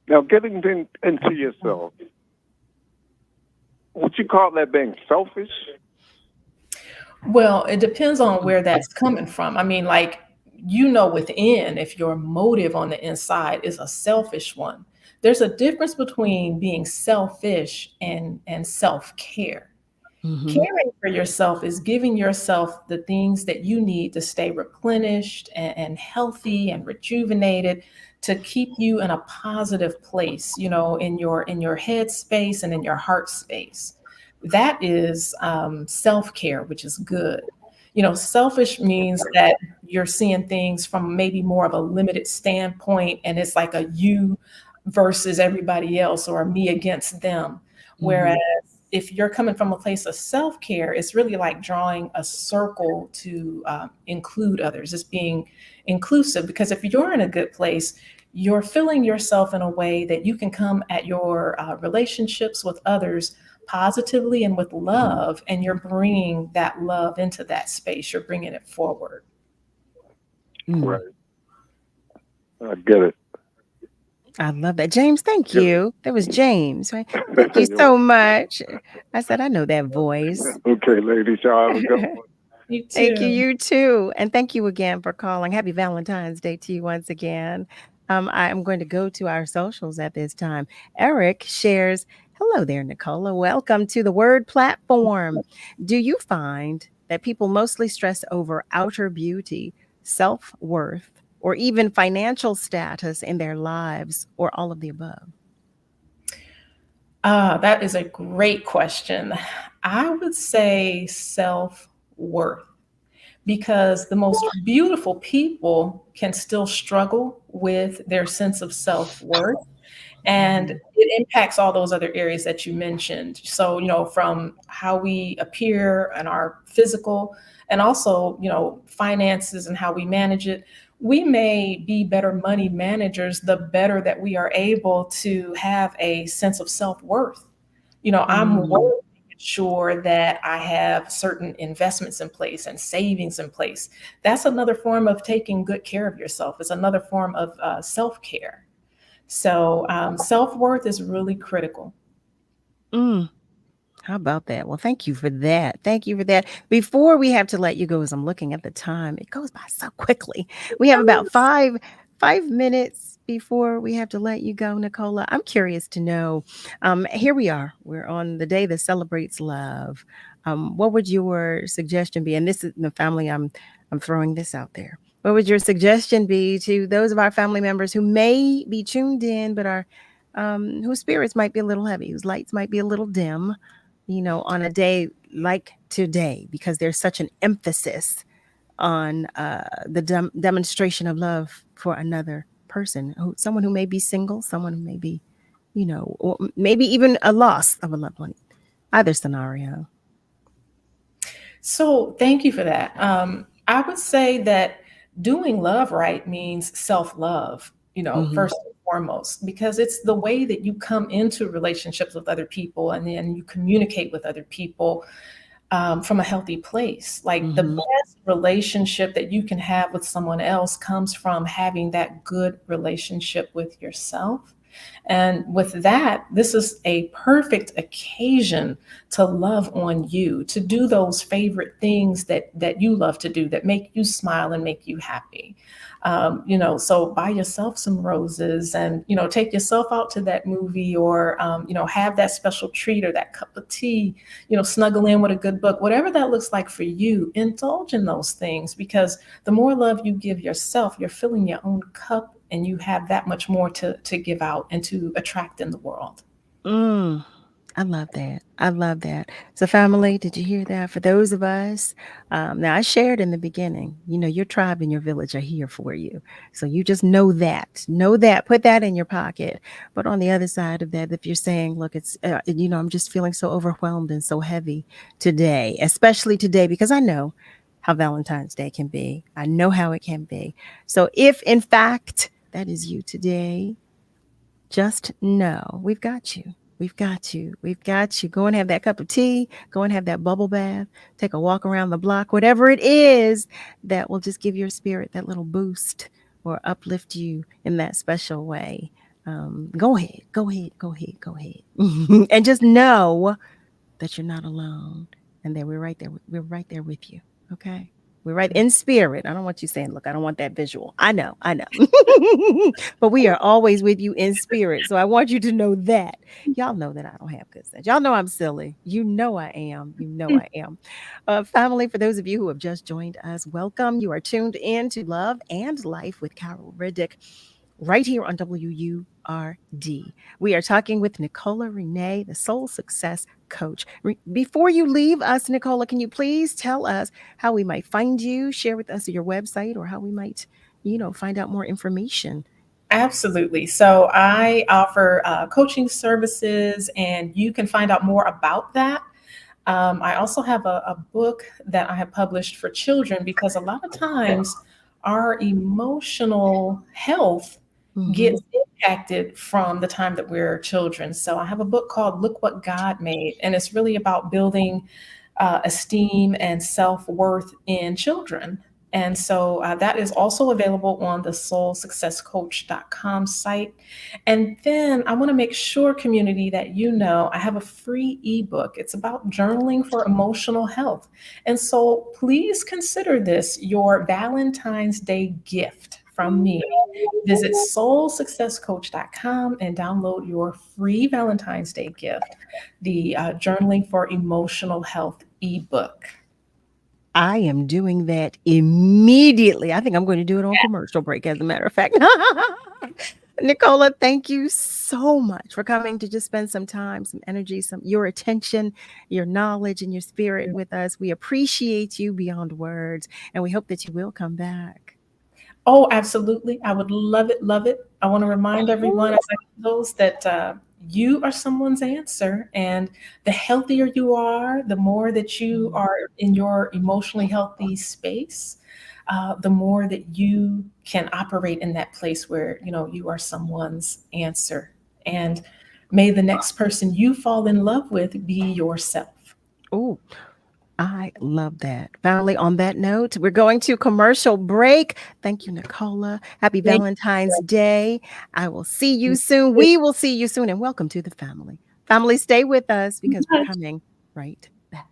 Now, getting into yourself, would you call that being selfish? Well, it depends on where that's coming from. I mean, like, within, if your motive on the inside is a selfish one, there's a difference between being selfish and self-care. Caring for yourself is giving yourself the things that you need to stay replenished and healthy and rejuvenated, to keep you in a positive place, in your head space and in your heart space. That is self-care, which is good. Selfish means that you're seeing things from maybe more of a limited standpoint, and it's like a you versus everybody else, or a me against them. Whereas if you're coming from a place of self-care, it's really like drawing a circle to include others. It's being inclusive, because if you're in a good place, you're filling yourself in a way that you can come at your relationships with others positively and with love, and you're bringing that love into that space. You're bringing it forward. Right. I get it. I love that. James, thank you. That was James, right? Thank you so much. I said, I know that voice. Okay, ladies, y'all have a good one. You too. Thank you, you too. And thank you again for calling. Happy Valentine's Day to you once again. I'm going to go to our socials at this time. Eric shares, hello there, Nicolla. Welcome to the Word platform. Do you find that people mostly stress over outer beauty, self-worth, or even financial status in their lives, or all of the above? That is a great question. I would say self-worth, because the most beautiful people can still struggle with their sense of self-worth. And it impacts all those other areas that you mentioned. So, from how we appear and our physical, and also, finances and how we manage it. We may be better money managers the better that we are able to have a sense of self-worth. I'm worried sure that I have certain investments in place and savings in place. That's another form of taking good care of yourself. It's another form of self-care. So self-worth is really critical. How about that? Well, thank you for that. Thank you for that. Before we have to let you go, as I'm looking at the time, it goes by so quickly. We have about five minutes before we have to let you go, Nicolla. I'm curious to know, here we are. We're on the day that celebrates love. What would your suggestion be? And this is the family, I'm throwing this out there. What would your suggestion be to those of our family members who may be tuned in, but are whose spirits might be a little heavy, whose lights might be a little dim, on a day like today, because there's such an emphasis on the demonstration of love for another person, someone who may be single, someone who may be, or maybe even a loss of a loved one, either scenario. So thank you for that. I would say that doing love right means self-love, first and foremost, because it's the way that you come into relationships with other people and then you communicate with other people from a healthy place. Like the best relationship that you can have with someone else comes from having that good relationship with yourself. And with that, this is a perfect occasion to love on you, to do those favorite things that you love to do, that make you smile and make you happy. So buy yourself some roses and, take yourself out to that movie or, have that special treat or that cup of tea, snuggle in with a good book, whatever that looks like for you. Indulge in those things, because the more love you give yourself, you're filling your own cup and you have that much more to give out and to attract in the world. I love that. I love that. So family, did you hear that? For those of us, now I shared in the beginning, your tribe and your village are here for you. So you just know that, put that in your pocket. But on the other side of that, if you're saying, look, it's, I'm just feeling so overwhelmed and so heavy today, especially today, because I know how Valentine's Day can be. I know how it can be. So if in fact that is you today, just know we've got you. We've got you. We've got you. Go and have that cup of tea. Go and have that bubble bath. Take a walk around the block. Whatever it is that will just give your spirit that little boost or uplift you in that special way. Go ahead. And just know that you're not alone and that we're right there. We're right there with you. Okay. We're right in spirit. I don't want you saying, look, I don't want that visual. I know. But we are always with you in spirit. So I want you to know that. Y'all know that I don't have good sense. Y'all know I'm silly. You know I am. Family, for those of you who have just joined us, welcome. You are tuned in to Love and Life with Carol Riddick, right here on WURD. We are talking with Nicolla Renee, the Soul Success Coach. Before you leave us, Nicolla, can you please tell us how we might find you, share with us your website, or how we might, find out more information? Absolutely. So I offer coaching services, and you can find out more about that. I also have a book that I have published for children, because a lot of times our emotional health gets impacted from the time that we're children. So I have a book called Look What God Made, and it's really about building esteem and self-worth in children. And so that is also available on the soulsuccesscoach.com site. And then I want to make sure, community, that I have a free ebook. It's about journaling for emotional health. And so please consider this your Valentine's Day gift from me. Visit soulsuccesscoach.com and download your free Valentine's Day gift, the Journaling for Emotional Health ebook. I am doing that immediately. I think I'm going to do it on commercial break, as a matter of fact. Nicolla, thank you so much for coming to just spend some time, some energy, your attention, your knowledge, and your spirit with us. We appreciate you beyond words, and we hope that you will come back. Oh, absolutely. I would love it, love it. I want to remind everyone, as I close, that you are someone's answer. And the healthier you are, the more that you are in your emotionally healthy space, the more that you can operate in that place where, you are someone's answer. And may the next person you fall in love with be yourself. Oh, I love that. Family, on that note, we're going to commercial break. Thank you, Nicolla. Happy Valentine's Day. I will see you soon. We will see you soon. And welcome to the family. Family, stay with us because we're coming right back.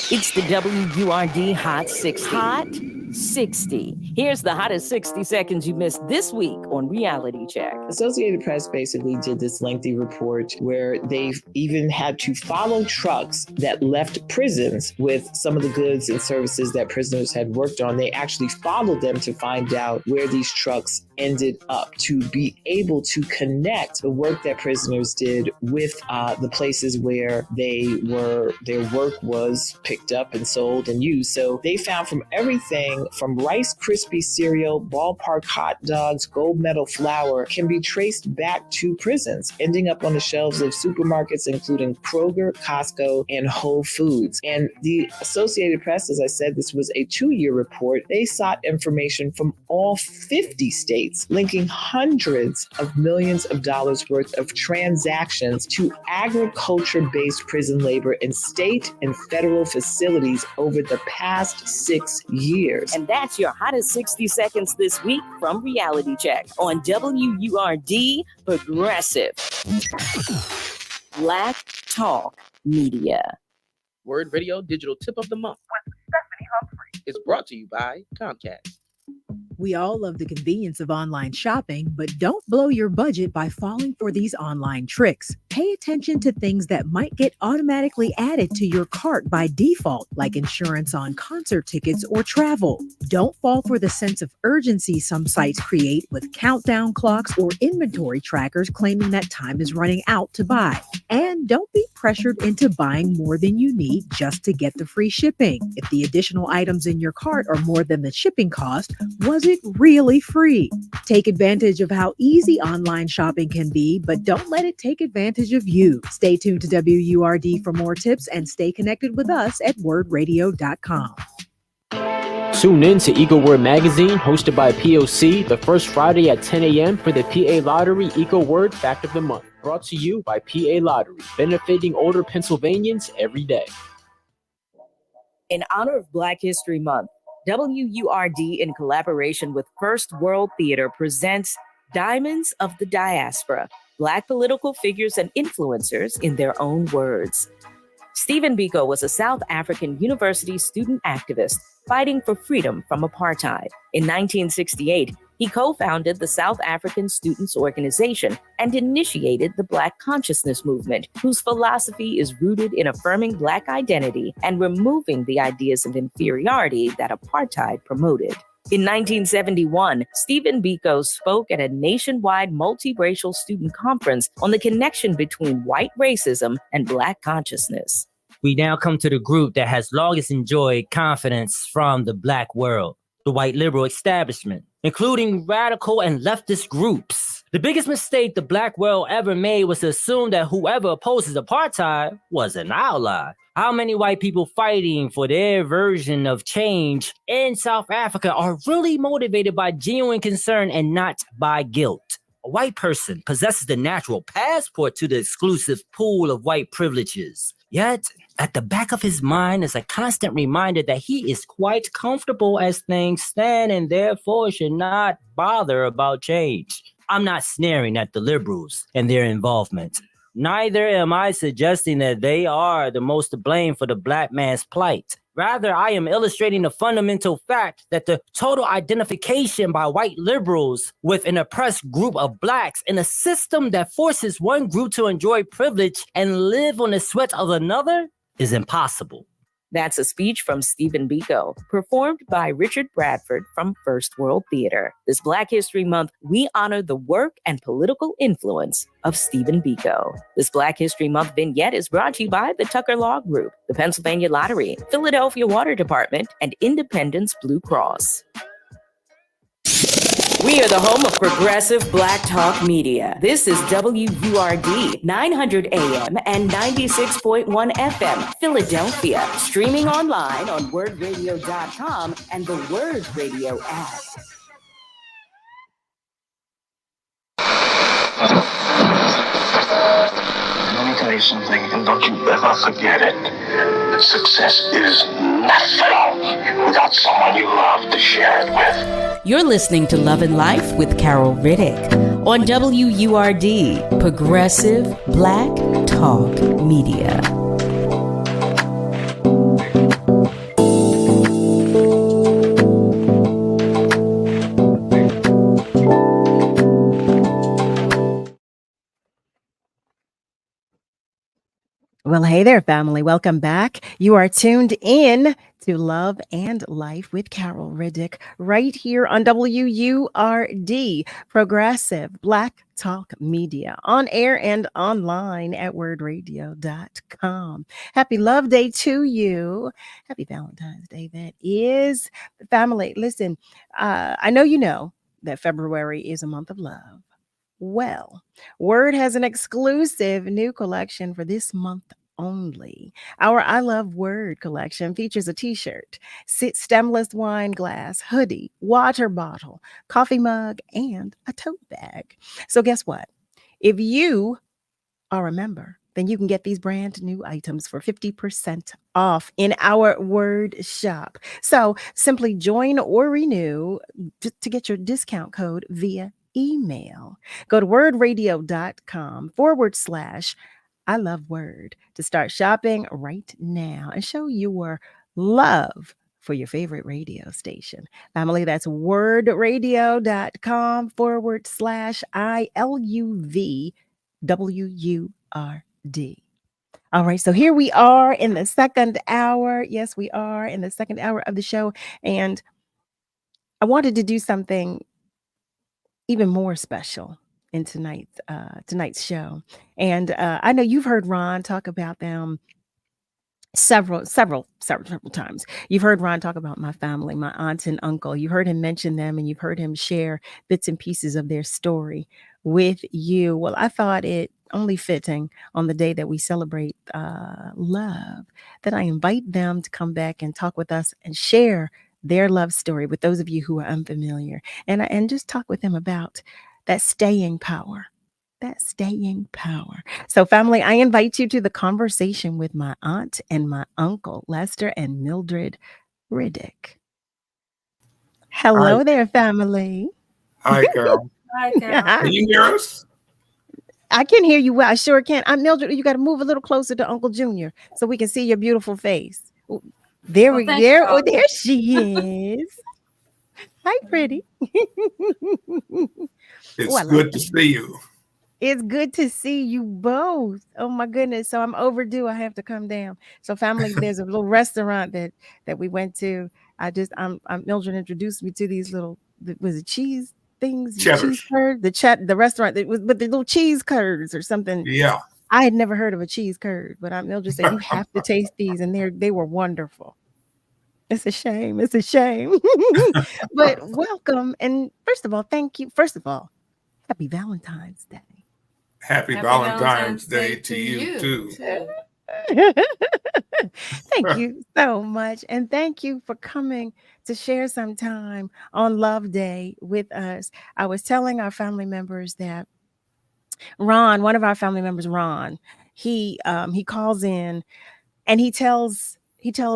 It's the WURD Hot 60. Hot 60. Here's the hottest 60 seconds you missed this week on Reality Check. Associated Press basically did this lengthy report where they've even had to follow trucks that left prisons with some of the goods and services that prisoners had worked on. They actually followed them to find out where these trucks ended up, to be able to connect the work that prisoners did with the places where their work was picked up and sold and used. So they found from everything from Rice Krispie cereal, ballpark hot dogs, gold medal flour can be traced back to prisons, ending up on the shelves of supermarkets, including Kroger, Costco, and Whole Foods. And the Associated Press, as I said, this was a 2-year report. They sought information from all 50 states, linking hundreds of millions of dollars worth of transactions to agriculture-based prison labor in state and federal facilities over the past 6 years. And that's your hottest 60 seconds this week from Reality Check on WURD Progressive. Black Talk Media. Word Radio Digital Tip of the Month with Stephanie Humphrey is brought to you by Comcast. We all love the convenience of online shopping, but don't blow your budget by falling for these online tricks. Pay attention to things that might get automatically added to your cart by default, like insurance on concert tickets or travel. Don't fall for the sense of urgency some sites create with countdown clocks or inventory trackers claiming that time is running out to buy. And don't be pressured into buying more than you need just to get the free shipping. If the additional items in your cart are more than the shipping cost, was it really free? Take advantage of how easy online shopping can be, but don't let it take advantage of you. Stay tuned to WURD for more tips and stay connected with us at wordradio.com. Tune in to Eco Word Magazine, hosted by POC, the first Friday at 10 a.m. for the PA Lottery Eco Word Fact of the Month. Brought to you by PA Lottery, benefiting older Pennsylvanians every day. In honor of Black History Month, WURD, in collaboration with First World Theater, presents Diamonds of the Diaspora, Black political figures and influencers in their own words. Stephen Biko was a South African university student activist fighting for freedom from apartheid. In 1968, he co-founded the South African Students Organization and initiated the Black Consciousness Movement, whose philosophy is rooted in affirming Black identity and removing the ideas of inferiority that apartheid promoted. In 1971, Stephen Biko spoke at a nationwide multiracial student conference on the connection between white racism and Black consciousness. We now come to the group that has longest enjoyed confidence from the Black world, the white liberal establishment, including radical and leftist groups. The biggest mistake the Black world ever made was to assume that whoever opposes apartheid was an ally. How many white people fighting for their version of change in South Africa are really motivated by genuine concern and not by guilt? A white person possesses the natural passport to the exclusive pool of white privileges. Yet, at the back of his mind is a constant reminder that he is quite comfortable as things stand and therefore should not bother about change. I'm not sneering at the liberals and their involvement. Neither am I suggesting that they are the most to blame for the Black man's plight. Rather, I am illustrating the fundamental fact that the total identification by white liberals with an oppressed group of Blacks in a system that forces one group to enjoy privilege and live on the sweat of another is impossible. That's a speech from Stephen Biko, performed by Richard Bradford from First World Theater. This Black History Month, we honor the work and political influence of Stephen Biko. This Black History Month vignette is brought to you by the Tucker Law Group, the Pennsylvania Lottery, Philadelphia Water Department, and Independence Blue Cross. We are the home of progressive Black Talk Media. This is WURD 900 AM and 96.1 FM, Philadelphia. Streaming online on wordradio.com and the Word Radio app. Let me tell you something, and don't you ever forget it. Success is nothing without someone you love to share it with. You're listening to Love and Life with Carol Riddick on WURD, Progressive Black Talk Media. Well, hey there, family. Welcome back. You are tuned in to Love and Life with Carol Riddick right here on WURD, Progressive Black Talk Media, on air and online at wordradio.com. Happy Love Day to you. Happy Valentine's Day, that is. Family, listen, I know you know that February is a month of love. Well, Word has an exclusive new collection for this month only. Our I Love Word collection features a t-shirt, stemless wine glass, hoodie, water bottle, coffee mug, and a tote bag. So guess what? If you are a member, then you can get these brand new items for 50% off in our Word shop. So simply join or renew to get your discount code via email. Go to wordradio.com/I love Word to start shopping right now and show your love for your favorite radio station. Family, that's wordradio.com/ILUVWURD. All right, so here we are in the second hour. Yes, we are in the second hour of the show. And I wanted to do something even more special in tonight's show. And I know you've heard Ron talk about them several times. You've heard Ron talk about my family, my aunt and uncle. You heard him mention them, and you've heard him share bits and pieces of their story with you. Well, I thought it only fitting on the day that we celebrate love that I invite them to come back and talk with us and share their love story with those of you who are unfamiliar, and just talk with them about that staying power. So family, I invite you to the conversation with my aunt and my uncle, Lester and Mildred Riddick. Hello Hi. there, family. Hi, Carol. Hi, Carol. Can you hear us? I can hear you well. I sure can. I'm Mildred. You got to move a little closer to Uncle Junior so we can see your beautiful face. There we there. Oh, there she is. Hi, pretty. It's good to see you. It's good to see you both. Oh my goodness. So I'm overdue. I have to come down. So family, there's a little restaurant that we went to. I'm Mildred introduced me to these little, was it cheese things? Cheddars. Cheese curd? The restaurant that was, but the little cheese curds or something. Yeah. I had never heard of a cheese curd, but Mildred said you have to taste these, and they were wonderful. It's a shame. But welcome. And first of all, thank you. First of all, happy Valentine's Day. Happy Valentine's Day to you too. Thank you so much. And thank you for coming to share some time on Love Day with us. I was telling our family members that Ron, one of our family members, Ron, he calls in and he tells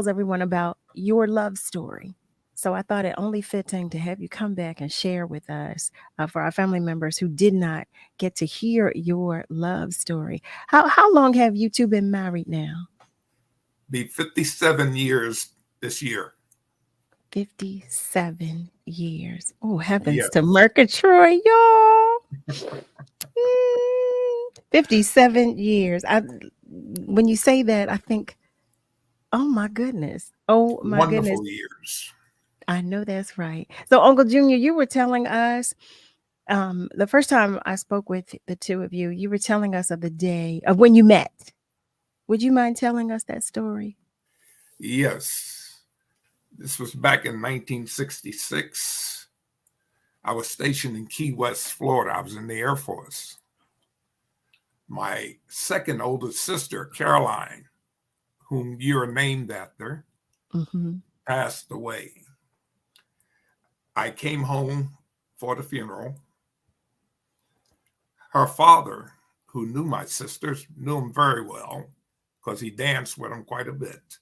everyone about your love story. So I thought it only fitting to have you come back and share with us for our family members who did not get to hear your love story. How long have you two been married now? Be 57 years this year. 57 years. Oh, heavens Yes. to Murgatroyd, y'all. 57 years. When you say that, I think Oh my goodness. Oh my goodness. Wonderful years. I know that's right. So Uncle Junior, you were telling us the first time I spoke with the two of you, you were telling us of the day of when you met. Would you mind telling us that story? Yes. This was back in 1966. I was stationed in Key West, Florida. I was in the Air Force. My second oldest sister, Caroline, whom you are named after, passed away. I came home for the funeral. Her father, who knew my sisters, knew them very well because he danced with them quite a bit,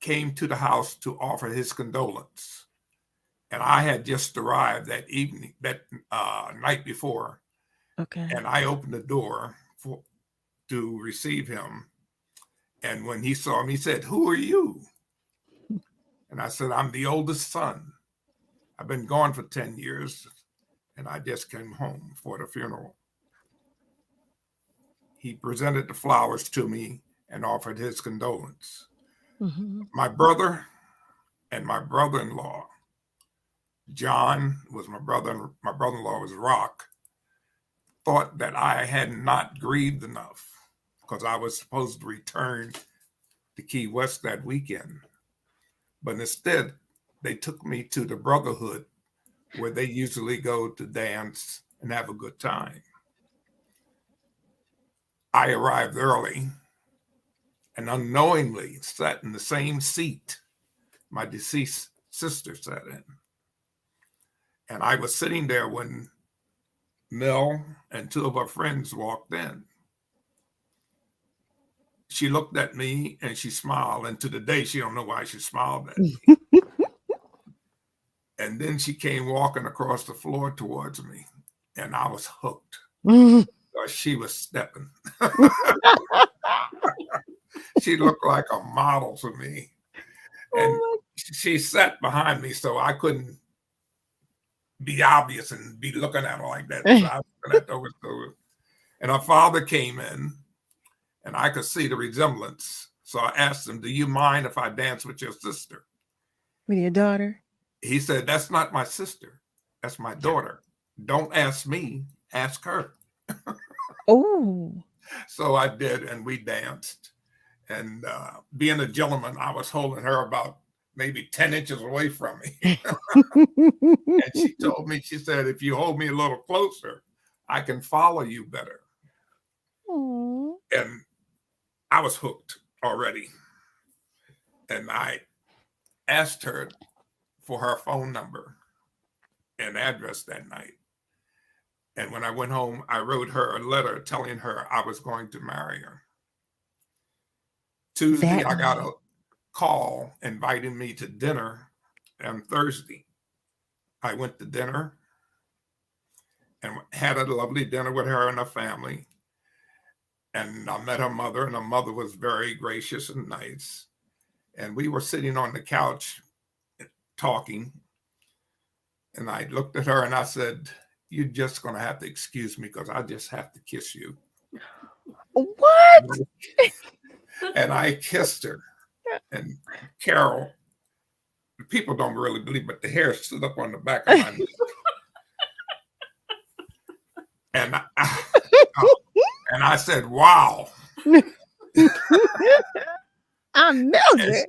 came to the house to offer his condolence. And I had just arrived that evening, that night before. Okay. And I opened the door to receive him. And when he saw me, he said, "Who are you?" And I said, "I'm the oldest son. I've been gone for 10 years, and I just came home for the funeral." He presented the flowers to me and offered his condolence. My brother and my brother-in-law, John was my brother, and my brother-in-law was Rock, thought that I had not grieved enough because I was supposed to return to Key West that weekend. But instead, they took me to the Brotherhood where they usually go to dance and have a good time. I arrived early and unknowingly sat in the same seat my deceased sister sat in. And I was sitting there when Mel and two of our friends walked in. She looked at me and she smiled, and to the day she don't know why she smiled at me. And then she came walking across the floor towards me, and I was hooked. She was stepping. She looked like a model to me. And she sat behind me, so I couldn't be obvious and be looking at her like that. So I was looking at those. And her father came in, and I could see the resemblance. So I asked him, "Do you mind if I dance with your sister?" With your daughter? He said, "That's not my sister. That's my daughter. Don't ask me, ask her." Oh. So I did, and we danced. And being a gentleman, I was holding her about maybe 10 inches away from me. And she told me, she said, "If you hold me a little closer, I can follow you better." Aww. And I was hooked already. And I asked her for her phone number and address that night. And when I went home, I wrote her a letter telling her I was going to marry her. Tuesday, I got a call inviting me to dinner on Thursday. I went to dinner and had a lovely dinner with her and her family. And I met her mother, and her mother was very gracious and nice. And we were sitting on the couch talking. And I looked at her and I said, "You're just going to have to excuse me because I just have to kiss you." What? And I kissed her. And Carol, people don't really believe, but the hair stood up on the back of my neck. And I said, "Wow." I'm Mildred.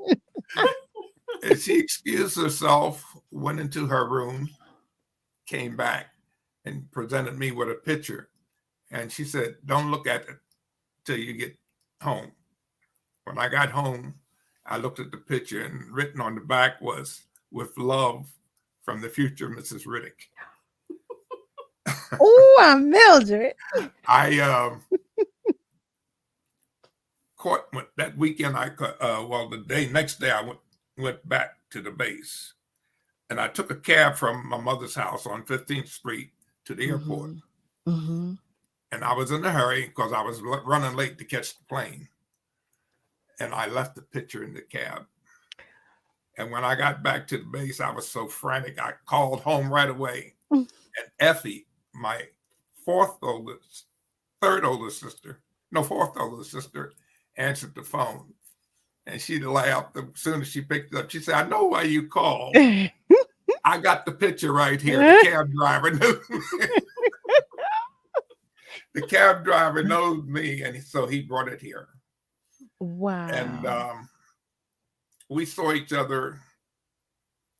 And she excused herself, went into her room, came back, and presented me with a picture. And she said, "Don't look at it till you get home." When I got home, I looked at the picture, and written on the back was, "With love from the future Mrs. Riddick." Oh, I'm Mildred. I caught that weekend. Next day I went back to the base, and I took a cab from my mother's house on 15th Street to the airport. And I was in a hurry because I was running late to catch the plane. And I left the picture in the cab. And when I got back to the base, I was so frantic, I called home right away. And Effie, my fourth oldest sister, answered the phone. And she laughed as soon as she picked it up. She said, I know why you called. I got the picture right here. The cab driver knew me. The cab driver knows me, and so he brought it here. Wow. And we saw each other.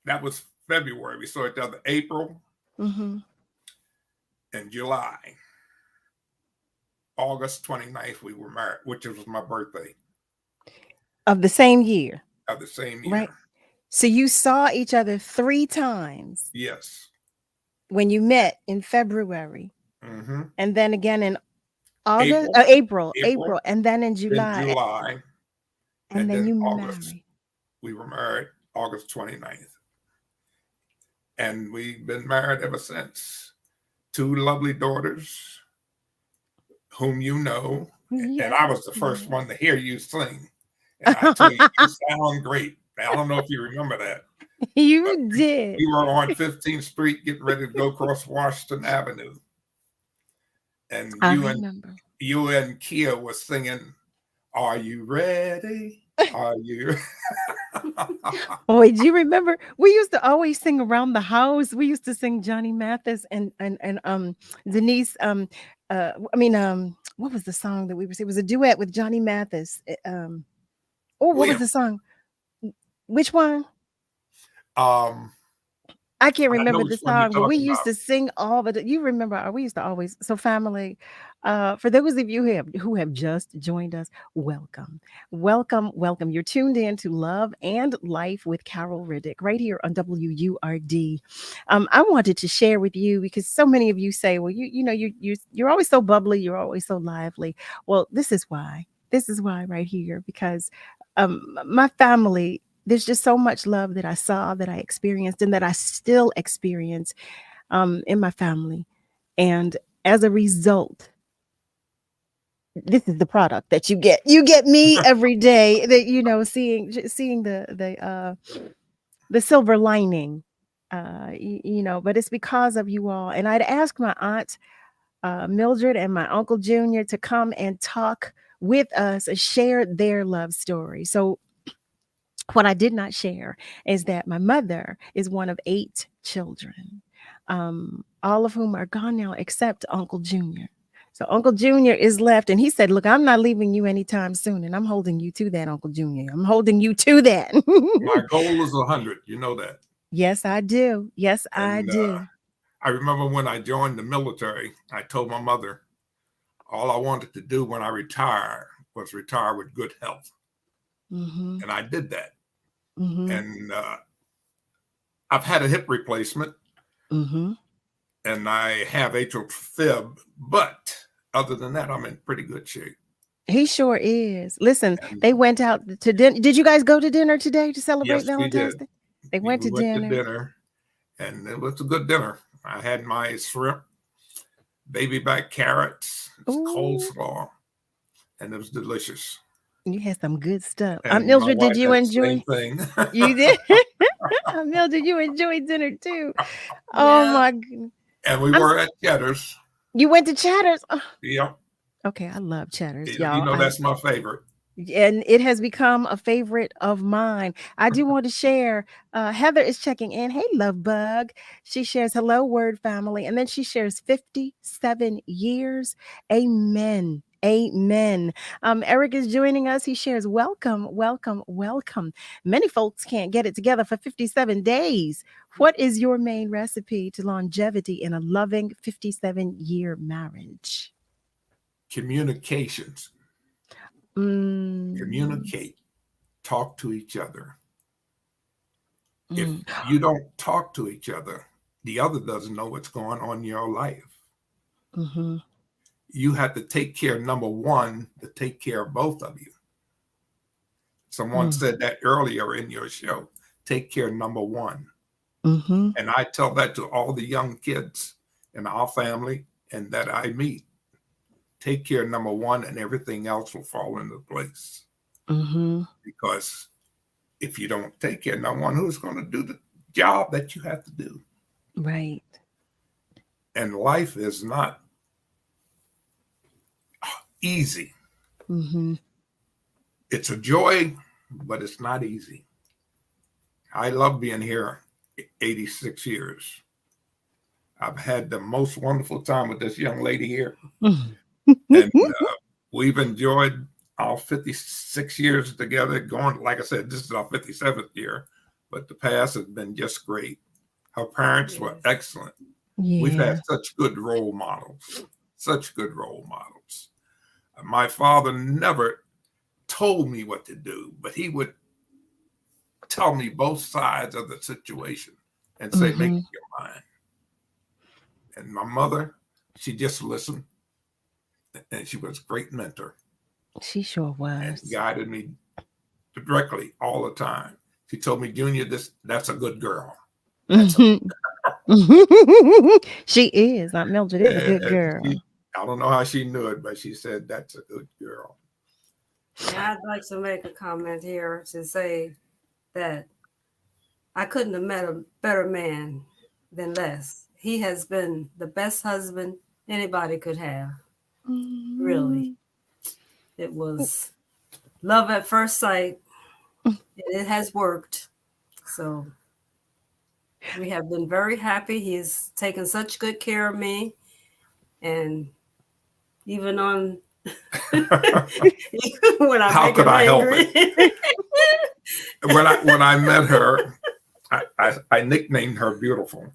That was February. We saw each other April and July. August 29th, we were married, which was my birthday. Of the same year. Of the same year. Right. So you saw each other 3 times. Yes. When you met in February. Mm-hmm. And then again in August, April, and then in July. In July. And then you August. married. We were married August 29th. And we've been married ever since. 2 lovely daughters, whom you know. Yes. And I was the first one to hear you sing. And I tell you, you sound great. I don't know if you remember that. You did. We were on 15th Street getting ready to go across Washington Avenue. And you and Kia was singing, Are You Ready? Are you? Boy, do you remember? We used to always sing around the house. We used to sing Johnny Mathis and Denise. What was the song that we were singing? It was a duet with Johnny Mathis. What was the song? Which one? I can't remember the song, but we used to sing all the. You remember? We used to always. So, family, for those of you who have just joined us, welcome. You're tuned in to Love and Life with Carol Riddick right here on WURD. I wanted to share with you because so many of you say, "Well, you're always so bubbly, you're always so lively." Well, this is why. This is why right here because my family. There's just so much love that I saw, that I experienced, and that I still experience in my family. And as a result, this is the product that you get. You get me every day. That seeing the silver lining. But it's because of you all. And I'd ask my aunt Mildred and my uncle Junior to come and talk with us and share their love story. So. What I did not share is that my mother is one of 8 children, all of whom are gone now except Uncle Junior. So Uncle Junior is left and he said, look, I'm not leaving you anytime soon. And I'm holding you to that, Uncle Junior. I'm holding you to that. My goal is 100. You know that. Yes, I do. Yes, I do. I remember when I joined the military, I told my mother all I wanted to do when I retire was retire with good health. Mm-hmm. And I did that. Mm-hmm. And I've had a hip replacement. Mm-hmm. And I have atrial fib. But other than that, I'm in pretty good shape. He sure is. Listen, they went out to dinner. Did you guys go to dinner today to celebrate Valentine's Day? They went to dinner. And it was a good dinner. I had my shrimp, baby back carrots, coleslaw, and it was delicious. You had some good stuff. And Mildred, did you enjoy? Same thing. You did. Mildred, you enjoyed dinner too. Oh my goodness. And we were at Cheddar's. You went to Cheddar's? Oh. Yeah. Okay, I love Cheddar's, y'all. That's my favorite. And it has become a favorite of mine. I do want to share. Heather is checking in. Hey, love bug. She shares hello, word family. And then she shares 57 years. Amen. Amen. Eric is joining us. He shares welcome. Many folks can't get it together for 57 days. What is your main recipe to longevity in a loving 57-year marriage? Communications. Communicate. Talk to each other. If you don't talk to each other, the other doesn't know what's going on in your life. Mm-hmm. You have to take care, number one, to take care of both of you. Someone said that earlier in your show. Take care, number one. Mm-hmm. And I tell that to all the young kids in our family and that I meet. Take care, number one, and everything else will fall into place. Mm-hmm. Because if you don't take care of number one, who's going to do the job that you have to do? Right. And life is not easy. Mm-hmm. It's a joy but it's not easy. I love being here 86 years. I've had the most wonderful time with this young lady here. And we've enjoyed our 56 years together. Going, like I said, this is our 57th year, but the past has been just great. Her parents were excellent. We've had such good role models, such good role models. My father never told me what to do, but he would tell me both sides of the situation and say, make up your mind. And my mother, she just listened, and she was a great mentor. She sure was. And guided me directly all the time. She told me, Junior, that's a good girl. That's a she is. Aunt Mildred is a good girl. I don't know how she knew it, but she said that's a good girl. Yeah, I'd like to make a comment here to say that I couldn't have met a better man than Les. He has been the best husband anybody could have. Really. It was love at first sight. It has worked. So we have been very happy. He's taken such good care of me. And even on when I how could I help it? When I met her, I nicknamed her Beautiful.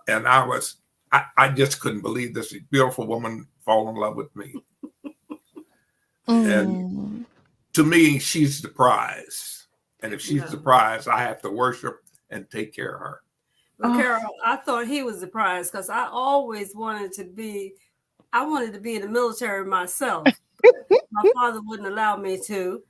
And I just couldn't believe this beautiful woman fall in love with me. And to me, she's the prize. And if she's the prize, I have to worship and take care of her. Well, Carol, I thought he was the prize because I always wanted to be in the military myself. My father wouldn't allow me to.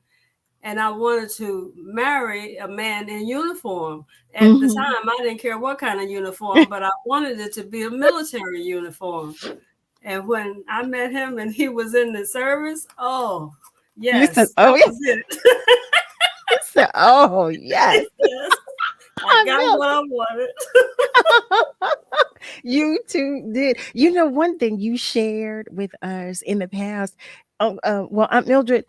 And I wanted to marry a man in uniform. At the time, I didn't care what kind of uniform, but I wanted it to be a military uniform. And when I met him and he was in the service, oh, yes. Said, that was it. You said, oh, yes. Yes. I got what I wanted. You two did. You know, one thing you shared with us in the past, well, Aunt Mildred,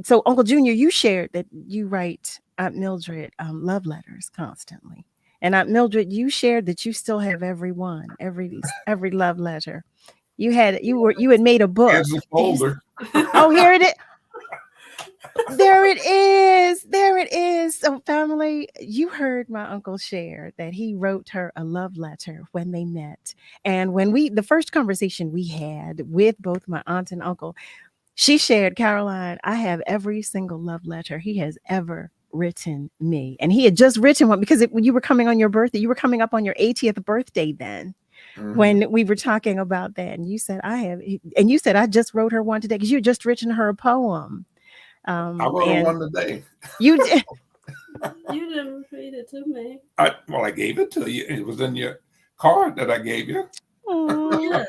so Uncle Junior, you shared that you write Aunt Mildred love letters constantly. And Aunt Mildred, you shared that you still have every love letter. You had made a book. Here's the folder. Oh, here it is. There it is. There it is. So, family, you heard my uncle share that he wrote her a love letter when they met. And when the first conversation we had with both my aunt and uncle, she shared, Caroline, I have every single love letter he has ever written me. And he had just written one because when you were coming on your birthday, you were coming up on your 80th birthday then. When we were talking about that, and you said I just wrote her one today because you had just written her a poem. I wrote her one today. You did. You didn't read it to me. I gave it to you. It was in your card that I gave you. Yes.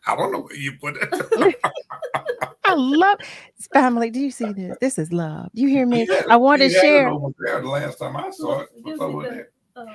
I don't know where you put it. I love family. Do you see this? This is love. You hear me? I want to share. It over there the last time I saw it. It was over there.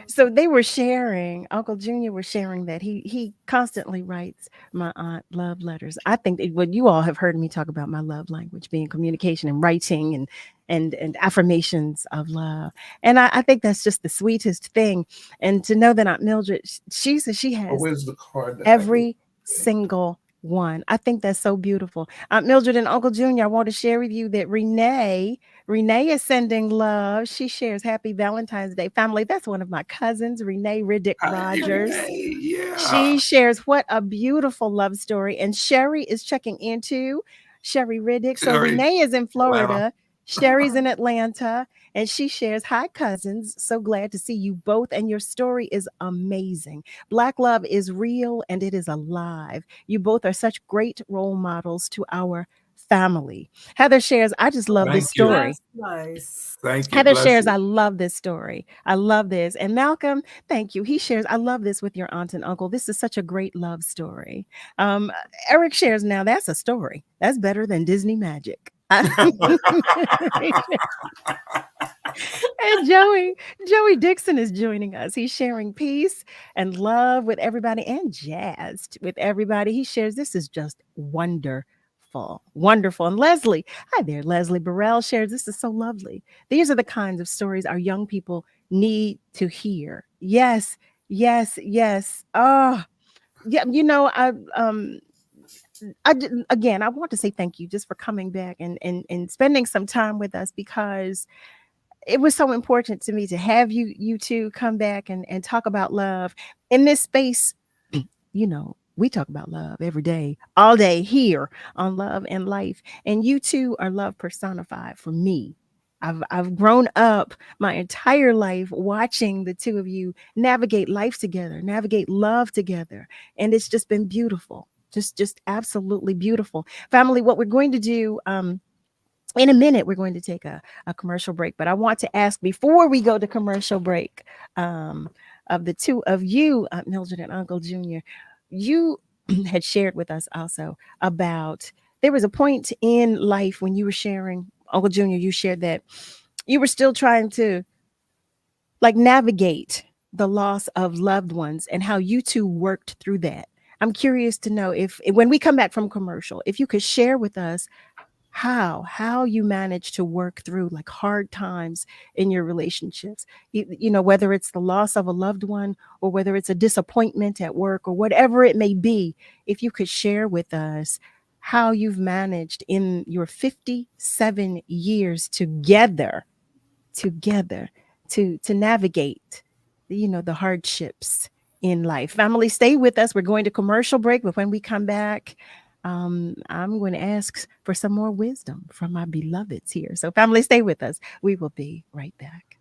So they were sharing, Uncle Junior was sharing that he constantly writes my aunt love letters. I think what you all have heard me talk about my love language being communication and writing and affirmations of love. And I think that's just the sweetest thing. And to know that Aunt Mildred, she says she has where's the card every single one. I think that's so beautiful. Aunt Mildred and Uncle Junior, I want to share with you that Renee is sending love. She shares Happy Valentine's Day. Family, that's one of my cousins, Renee Riddick Rogers. Yeah. She shares what a beautiful love story. And Sherry is checking in too. Sherry Riddick. So Renee is in Florida. Sherry's in Atlanta. And she shares, hi, cousins. So glad to see you both. And your story is amazing. Black love is real and it is alive. You both are such great role models to our family. Heather shares, I just love this story. That's nice. Thank you. Heather shares, I love this story. I love this. And Malcolm, thank you. He shares, I love this with your aunt and uncle. This is such a great love story. Eric shares, now that's a story. That's better than Disney magic. And Joey Dixon is joining us. He's sharing peace and love with everybody and jazzed with everybody. He shares, this is just wonderful. wonderful, wonderful. And Leslie, hi there, Leslie Burrell shares. This is so lovely. These are the kinds of stories our young people need to hear. Yes, yes, yes. Oh, yeah. Again, I want to say thank you just for coming back and spending some time with us, because it was so important to me to have you two come back and talk about love in this space. We talk about love every day, all day here on Love and Life. And you two are love personified for me. I've grown up my entire life watching the two of you navigate life together, navigate love together. And it's just been beautiful. Just absolutely beautiful. Family, what we're going to do, in a minute, we're going to take a commercial break, but I want to ask before we go to commercial break, of the two of you, Mildred and Uncle Junior, you had shared with us also about there was a point in life when you were sharing, Uncle Junior, you shared that you were still trying to navigate the loss of loved ones and how you two worked through that. I'm curious to know if when we come back from commercial, if you could share with us how you manage to work through hard times in your relationships, whether it's the loss of a loved one or whether it's a disappointment at work or whatever it may be. If you could share with us how you've managed in your 57 years together to navigate the hardships in life. Family, stay with us. We're going to commercial break, but when we come back, I'm going to ask for some more wisdom from my beloveds here. So family, stay with us. We will be right back.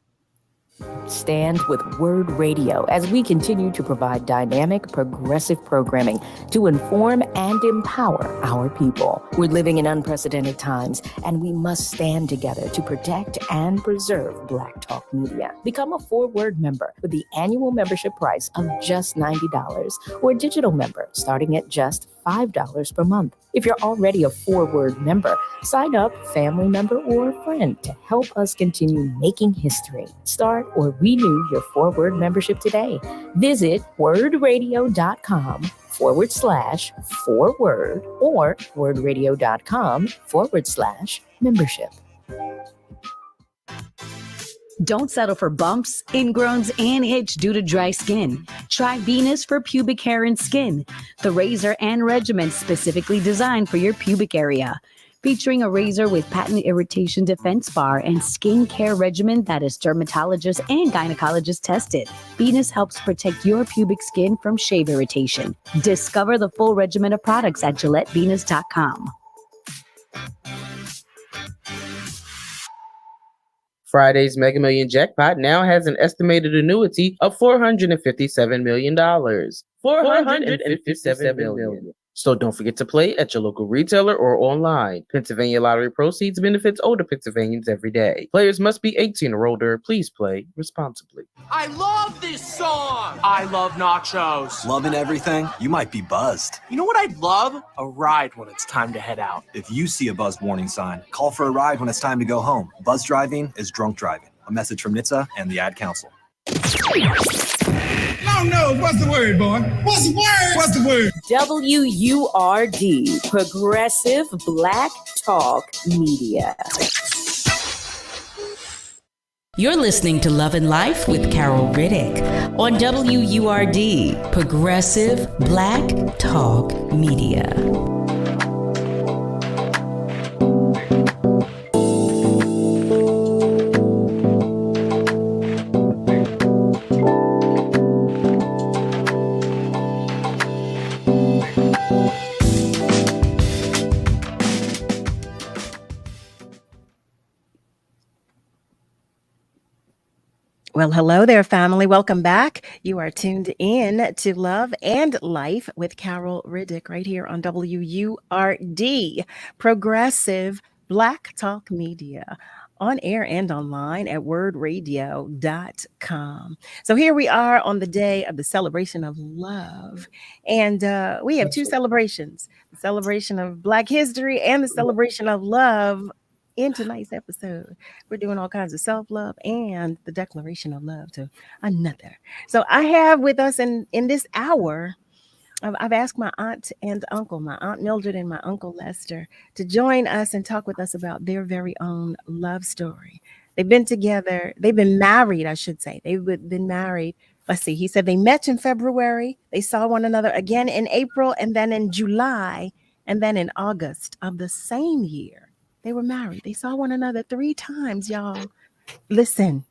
Stand with Word Radio as we continue to provide dynamic, progressive programming to inform and empower our people. We're living in unprecedented times, and we must stand together to protect and preserve Black Talk Media. Become a 4Word member with the annual membership price of just $90 or a digital member starting at just $5 per month. If you're already a 4Word member, sign up, family member, or friend to help us continue making history. Start or renew your 4Word membership today. Visit wordradio.com/4word or wordradio.com/membership. Don't settle for bumps, ingrowns, and itch due to dry skin. Try Venus for pubic hair and skin, the razor and regimen specifically designed for your pubic area. Featuring a razor with patent irritation defense bar and skin care regimen that is dermatologist and gynecologist tested. Venus helps protect your pubic skin from shave irritation. Discover the full regimen of products at GilletteVenus.com. Friday's Mega Million jackpot now has an estimated annuity of $457 million. $457 million. So don't forget to play at your local retailer or online. Pennsylvania lottery proceeds benefits older Pennsylvanians every day. Players must be 18 or older. Please play responsibly. I love this song! I love nachos. Loving everything? You might be buzzed. You know what I'd love? A ride when it's time to head out. If you see a buzz warning sign, call for a ride when it's time to go home. Buzz driving is drunk driving. A message from NHTSA and the Ad Council. No, what's the word, boy? What's the word? What's the word? WURD, Progressive Black Talk Media. You're listening to Love and Life with Carol Riddick on WURD, Progressive Black Talk Media. Well, hello there, family. Welcome back. You are tuned in to Love and Life with Carol Riddick right here on WURD, Progressive Black Talk Media, on air and online at wordradio.com. So here we are on the day of the celebration of love. And we have two celebrations, the celebration of Black history and the celebration of love. In tonight's episode, we're doing all kinds of self-love and the declaration of love to another. So I have with us in this hour I've asked my aunt and uncle, my aunt Mildred and my uncle Lester, to join us and talk with us about their very own love story. They've been together, they've been married, I should say. They've been married. Let's see, he said they met in February, they saw one another again in April, and then in July, and then in August of the same year. They were married. They saw one another 3 times, y'all. Listen,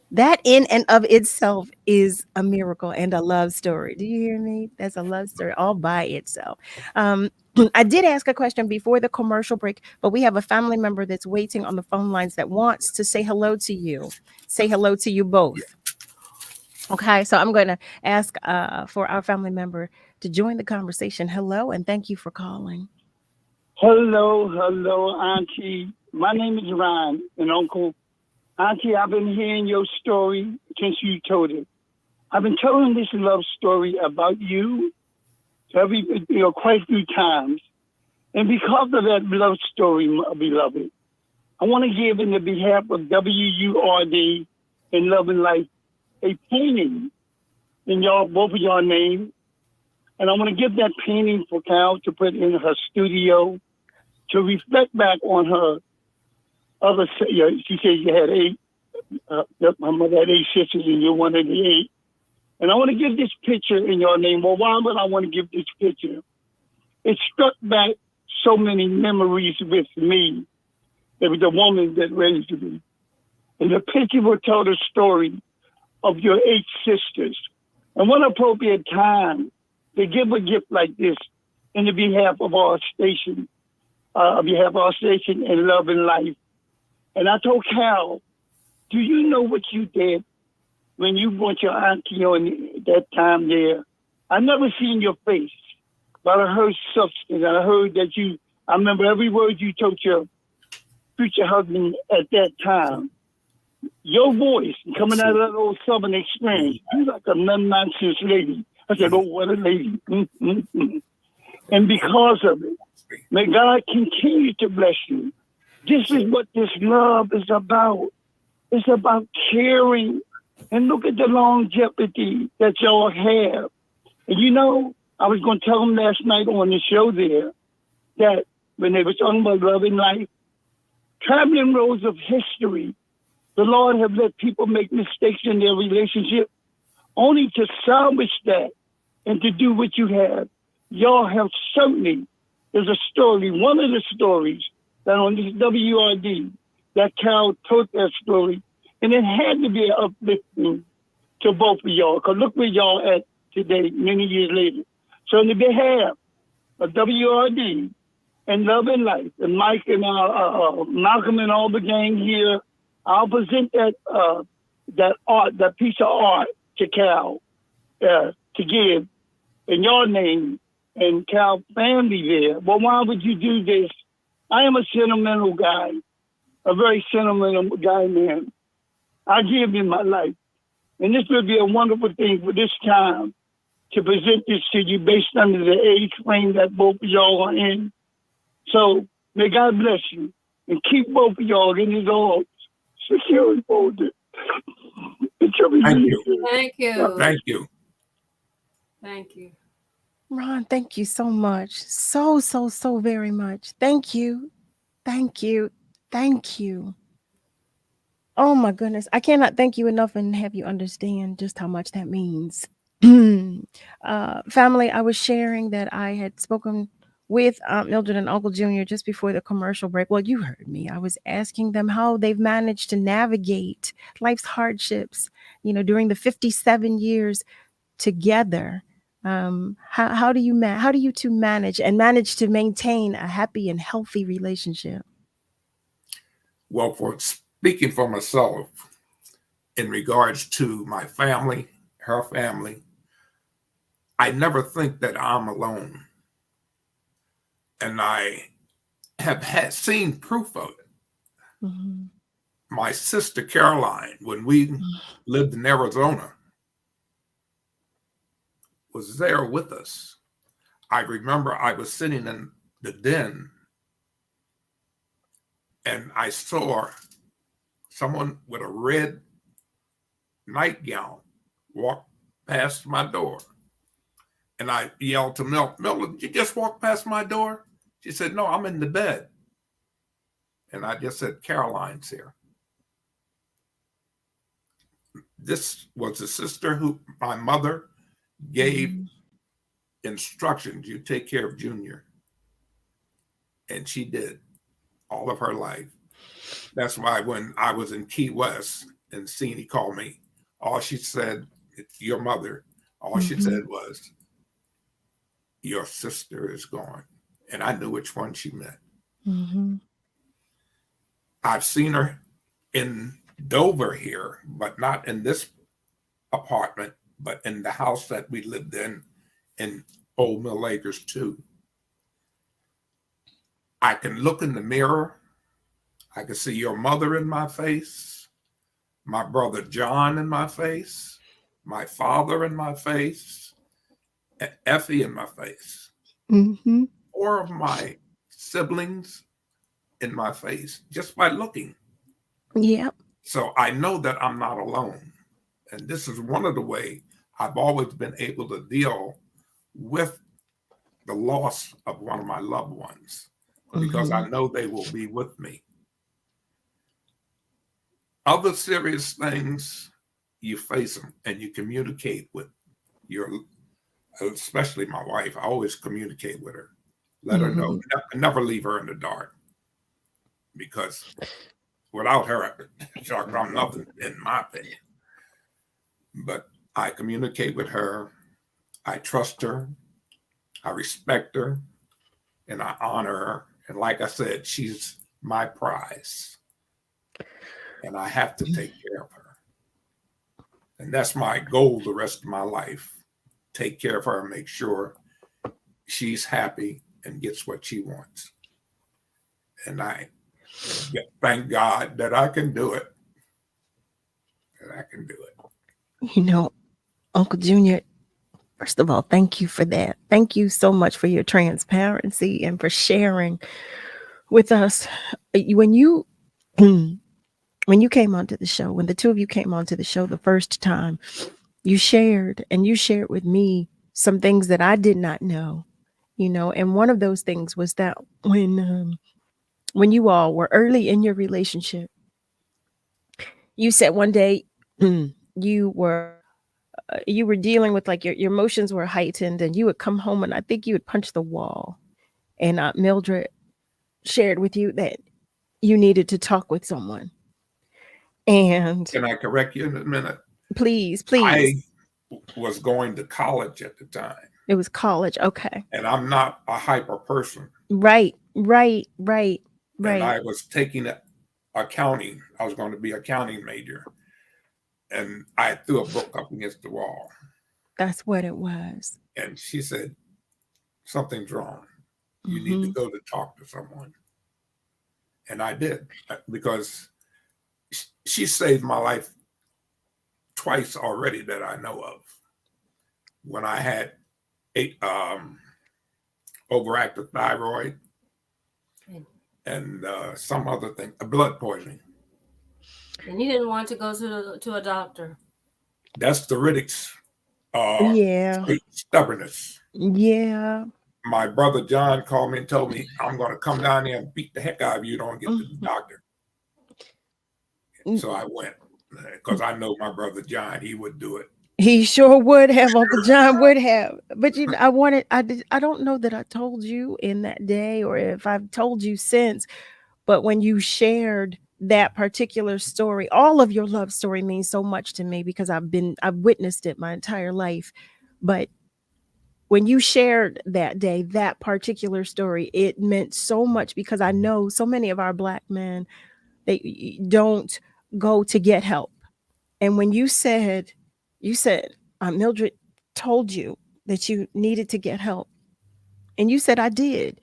that in and of itself is a miracle and a love story. Do you hear me? That's a love story all by itself. I did ask a question before the commercial break, but we have a family member that's waiting on the phone lines that wants to say hello to you. Say hello to you both. Okay, so I'm going to ask for our family member to join the conversation. Hello, and thank you for calling. Hello, Auntie. My name is Ryan, and Uncle. Auntie, I've been hearing your story since you told it. I've been telling this love story about you quite a few times. And because of that love story, my beloved, I want to give in the behalf of WURD and Love and Life a painting in both of your name. And I want to give that painting for Cal to put in her studio to reflect back on her other, she said you had 8. My mother had 8 sisters, and you're one of the 8. And I want to give this picture in your name. Well, why would I want to give this picture? It struck back so many memories with me. It was the woman that raised me. And the picture will tell the story of your 8 sisters. And what appropriate time to give a gift like this in the behalf of our station, and Love and Life. And I told Cal, do you know what you did when you brought your auntie on that time there? I never seen your face, but I heard substance. I heard that I remember every word you told your future husband at that time. Your voice coming out of that old Southern experience, you like a nonsense lady. I said, oh, what a lady. And because of it, may God continue to bless you. This is what this love is about. It's about caring. And look at the longevity that y'all have. And I was going to tell them last night on the show there that when they were talking about love and life, traveling roads of history, the Lord have let people make mistakes in their relationship only to salvage that and to do what you have. Y'all have certainly, there's a story, one of the stories that on this WRD, that Cal told that story, and it had to be uplifting to both of y'all, because look where y'all at today, many years later. So on the behalf of WRD and Love and Life, and Mike and Malcolm and all the gang here, I'll present that piece of art to Cal to give in your name and Cal family there. Well, why would you do this? I am a sentimental guy, a very sentimental guy, man. I give in my life. And this would be a wonderful thing for this time to present this to you based on the age frame that both of y'all are in. So may God bless you and keep both of y'all in his arms, secure and folded. Thank you. Thank you. Thank you. Thank you. Ron, thank you so much. So very much. Thank you. Thank you. Thank you. Oh my goodness. I cannot thank you enough and have you understand just how much that means. Family, I was sharing that I had spoken with Aunt Mildred and Uncle Junior just before the commercial break. Well, you heard me. I was asking them how they've managed to navigate life's hardships, during the 57 years together. How do you two manage to maintain a happy and healthy relationship? Well, for speaking for myself, in regards to my family, her family, I never think that I'm alone. And I have seen proof of it. Mm-hmm. My sister Caroline, when we lived in Arizona, was there with us. I remember I was sitting in the den and I saw someone with a red nightgown walk past my door. And I yelled to Mildred, did you just walk past my door? She said, no, I'm in the bed. And I just said, Caroline's here. This was the sister who my mother gave instructions. You take care of Junior. And she did all of her life. That's why when I was in Key West and Cene called me, all she said, it's your mother. All she said was, your sister is gone. And I knew which one she meant. I've seen her in Dover here, but not in this apartment, but in the house that we lived in Old Mill Acres too. I can look in the mirror. I can see your mother in my face, my brother John in my face, my father in my face, and Effie in my face. 4 of my siblings in my face just by looking. Yep. So I know that I'm not alone. And this is one of the ways I've always been able to deal with the loss of one of my loved ones, because I know they will be with me. Other serious things, you face them and you communicate with especially my wife. I always communicate with her, let her know, never leave her in the dark, because without her, I'm nothing, in my opinion. But I communicate with her. I trust her. I respect her, and I honor her. And like I said, she's my prize, and I have to take care of her. And that's my goal the rest of my life. Take care of her and make sure she's happy and gets what she wants. And I thank God that I can do it. That I can do it. You know, Uncle Junior, first of all, thank you for that. Thank you so much for your transparency and for sharing with us. When you came onto the show, when the two of you came onto the show the first time, you shared with me some things that I did not know, and one of those things was that when you all were early in your relationship, you said one day you were dealing with, like, your emotions were heightened, and you would come home and I think you would punch the wall. And Mildred shared with you that you needed to talk with someone. And can I correct you in a minute? Please. I was going to college at the time. It was college. Okay. And I'm not a hyper person. Right. And I was taking accounting. I was going to be an accounting major. And I threw a book up against the wall. That's what it was. And she said, something's wrong. You need to go to talk to someone. And I did, because she saved my life twice already that I know of. When I had overactive thyroid and some other thing, blood poisoning. And you didn't want to go to a doctor. That's the Riddick's stubbornness. Yeah. My brother John called me and told me, I'm going to come down there and beat the heck out of you. Don't get to the doctor. So I went, because I know my brother John, he would do it. He sure would have. Uncle John would have. But I don't know that I told you in that day, or if I've told you since, but when you shared that particular story, all of your love story means so much to me, because I've witnessed it my entire life. But when you shared that day, that particular story, it meant so much, because I know so many of our Black men, they don't go to get help. And when you said, Mildred told you that you needed to get help, and you said, I did.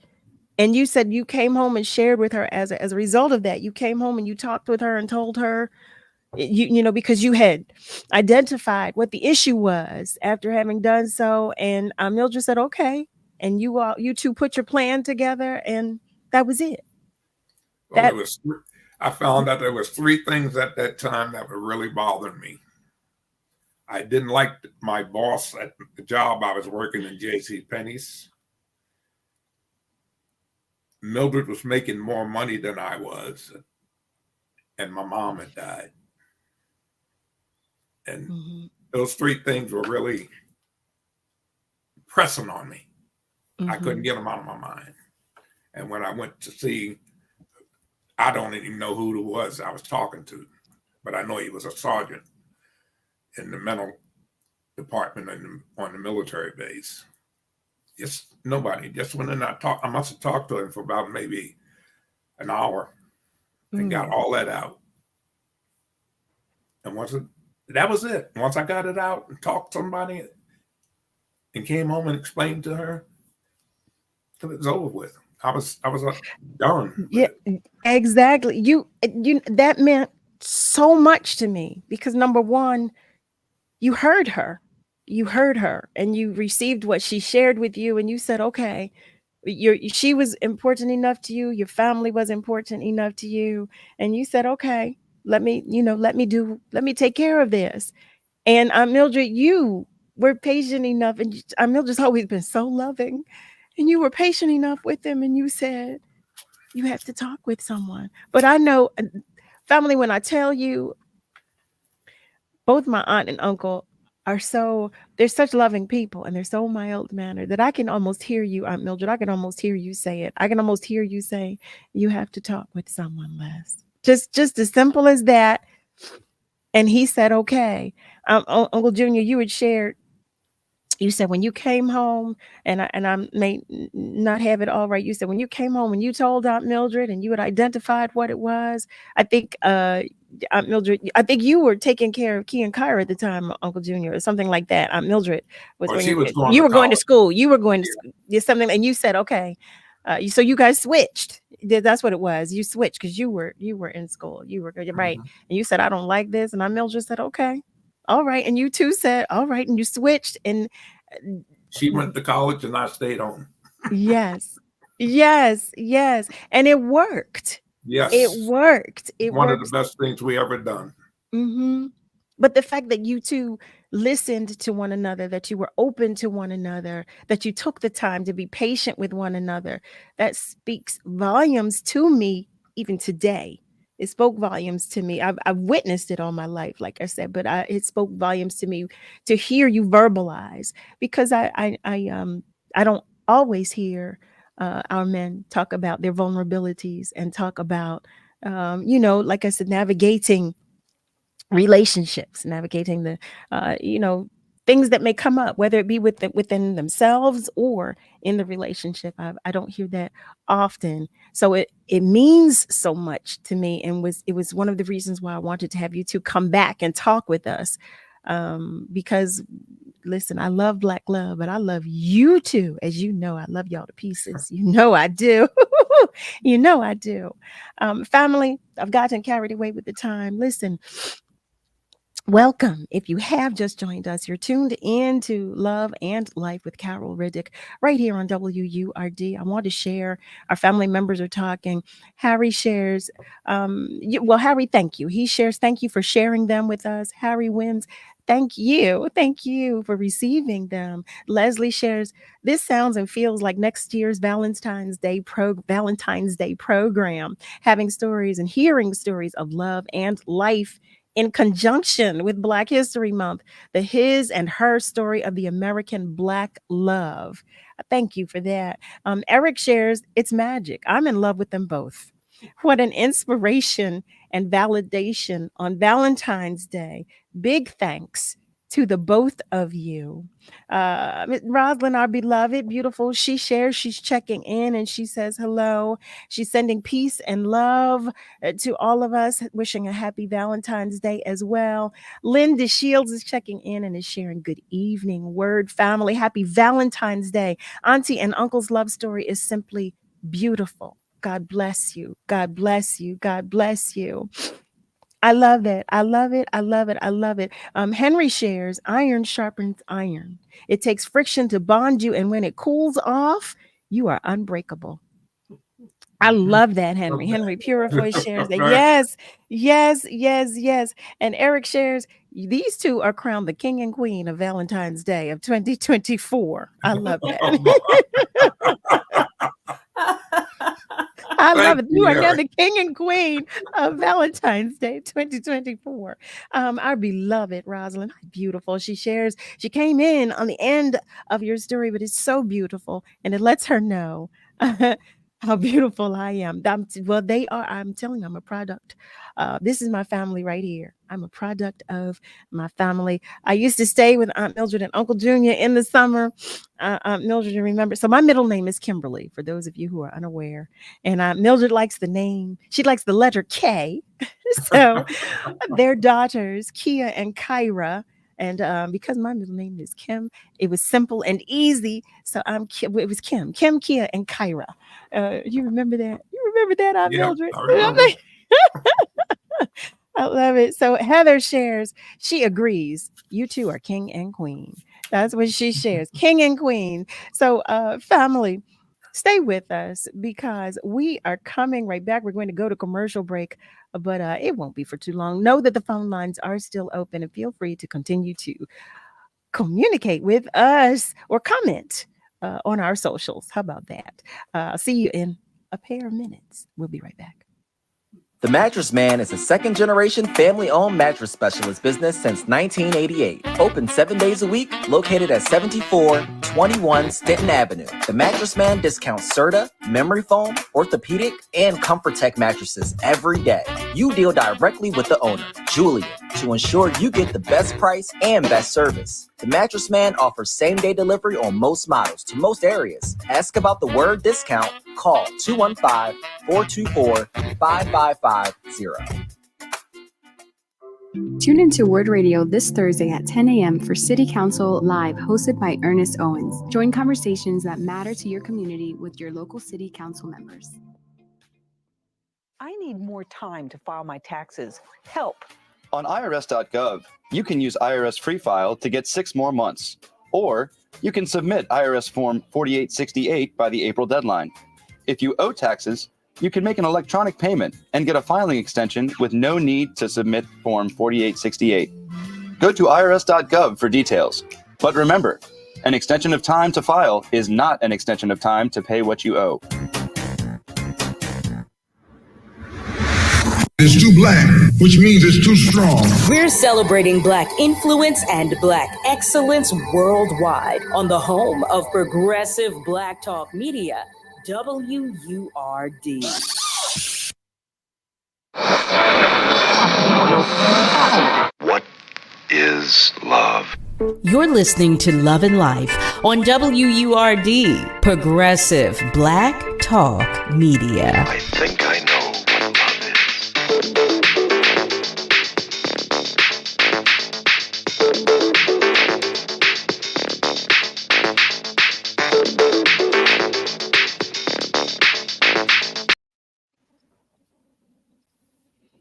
And you said you came home and shared with her as a result of that. You came home and you talked with her and told her, because you had identified what the issue was after having done so. And Mildred said, okay. And you two put your plan together, and that was it. Well, I found out there was 3 things at that time that were really bothering me. I didn't like my boss at the job I was working in, J.C. Penney's. Mildred was making more money than I was, and my mom had died. And those three things were really pressing on me. I couldn't get them out of my mind. And when I went to see, I don't even know who it was I was talking to, but I know he was a sergeant in the mental department on the military base. Just nobody. Just went in. I must have talked to him for about maybe an hour and got all that out. And that was it. Once I got it out and talked to somebody and came home and explained to her, it was over with. I was done. Yeah, exactly. You that meant so much to me because number one, you heard her. You heard her and you received what she shared with you and you said, okay, she was important enough to you, your family was important enough to you, and you said, okay, let me take care of this. And Mildred, you were patient enough, and Mildred's always been so loving, and you were patient enough with them, and you said, you have to talk with someone. But I know, family, when I tell you, both my aunt and uncle they're such loving people, and they're so mild-mannered that I can almost hear you, Aunt Mildred. I can almost hear you say it. I can almost hear you say, you have to talk with someone, Les. Just as simple as that. And he said, okay. Uncle Junior, you had shared, you said when you came home, and I may not have it all right. You said when you came home and you told Aunt Mildred and you had identified what it was. I think Aunt Mildred, I think you were taking care of Key and Kyra at the time, Uncle Junior, or something like that. Aunt Mildred was Well, when she was going you to were going to college. school. You were going to something, and you said, okay. So you guys switched. That's what it was. You switched because you were in school. You were right, and you said, I don't like this, and Aunt Mildred said, okay, all right, and you two said, all right, and you switched, and she went to college and I stayed home. yes, and it worked. Yes, it worked. It one worked. of the best things we ever done. But the fact that you two listened to one another, that you were open to one another, that you took the time to be patient with one another, that speaks volumes to me even today. It spoke volumes to me. I've witnessed it all my life, like I said, but it spoke volumes to me to hear you verbalize, because I don't always hear our men talk about their vulnerabilities and talk about, like I said, navigating relationships, navigating the things that may come up, whether it be within themselves or in the relationship. I don't hear that often, so it means so much to me, and it was one of the reasons why I wanted to have you two come back and talk with us, because listen, I love Black love, but I love you too. As you know, I love y'all to pieces. You know I do. You know I do. Family, I've gotten carried away with the time. Listen, welcome. If you have just joined us, you're tuned in to Love and Life with Carol Riddick right here on WURD. I want to share. Our family members are talking. Harry shares. Harry, thank you. He shares. Thank you for sharing them with us. Harry wins. Thank you. Thank you for receiving them. Leslie shares, this sounds and feels like next year's Valentine's Day program, having stories and hearing stories of love and life in conjunction with Black History Month, the his and her story of the American Black love. Thank you for that. Eric shares, it's magic. I'm in love with them both. What an inspiration and validation on Valentine's Day. Big thanks to the both of you. Roslyn, our beloved, beautiful, she shares, she's checking in and she says hello. She's sending peace and love to all of us, wishing a happy Valentine's Day as well. Linda Shields is checking in and is sharing good evening, word family. Happy Valentine's Day. Auntie and Uncle's love story is simply beautiful. God bless you. God bless you. God bless you. I love it. I love it. I love it. I love it. Henry shares, iron sharpens iron. It takes friction to bond you, and when it cools off, you are unbreakable. I love that, Henry. Henry Purifoy shares that. Yes, yes, yes, yes. And Eric shares, these two are crowned the king and queen of Valentine's Day of 2024. I love that. I love it. You are now the king and queen of Valentine's Day 2024. Our beloved Rosalind, beautiful. She shares, she came in on the end of your story, but it's so beautiful. And it lets her know how beautiful I am. Well, they are, I'm telling you, I'm a product. This is my family right here. I'm a product of my family. I used to stay with Aunt Mildred and Uncle Junior in the summer. Aunt Mildred, you remember? So my middle name is Kimberly, for those of you who are unaware. And Mildred likes the name. She likes the letter K. So their daughters, Kia and Kyra. And because my middle name is Kim, it was simple and easy. So it was Kim, Kia, and Kyra. You remember that? You remember that, Aunt Mildred? I remember. I love it. So Heather shares, she agrees. You two are king and queen. That's what she shares, king and queen. So family, stay with us because we are coming right back. We're going to go to commercial break, but it won't be for too long. Know that the phone lines are still open and feel free to continue to communicate with us or comment on our socials. How about that? See you in a pair of minutes. We'll be right back. The Mattress Man is a second-generation family-owned mattress specialist business since 1988. Open 7 days a week, located at 7421 Stanton Avenue. The Mattress Man discounts Serta, memory foam, orthopedic, and ComfortTech mattresses every day. You deal directly with the owner, Julian, to ensure you get the best price and best service. The Mattress Man offers same-day delivery on most models to most areas. Ask about the word discount. Call 215-424-5550. Tune into Word Radio this Thursday at 10 a.m. for City Council Live, hosted by Ernest Owens. Join conversations that matter to your community with your local City Council members. I need more time to file my taxes. Help. On irs.gov, you can use IRS Free File to get 6 more months. Or you can submit IRS Form 4868 by the April deadline. If you owe taxes, you can make an electronic payment and get a filing extension with no need to submit Form 4868. Go to irs.gov for details. But remember, an extension of time to file is not an extension of time to pay what you owe. It's too black, which means it's too strong. We're celebrating Black influence and Black excellence worldwide on the home of progressive Black talk media, WURD. What is love? You're listening to Love and Life on WURD, progressive Black talk media. I think I know what love is.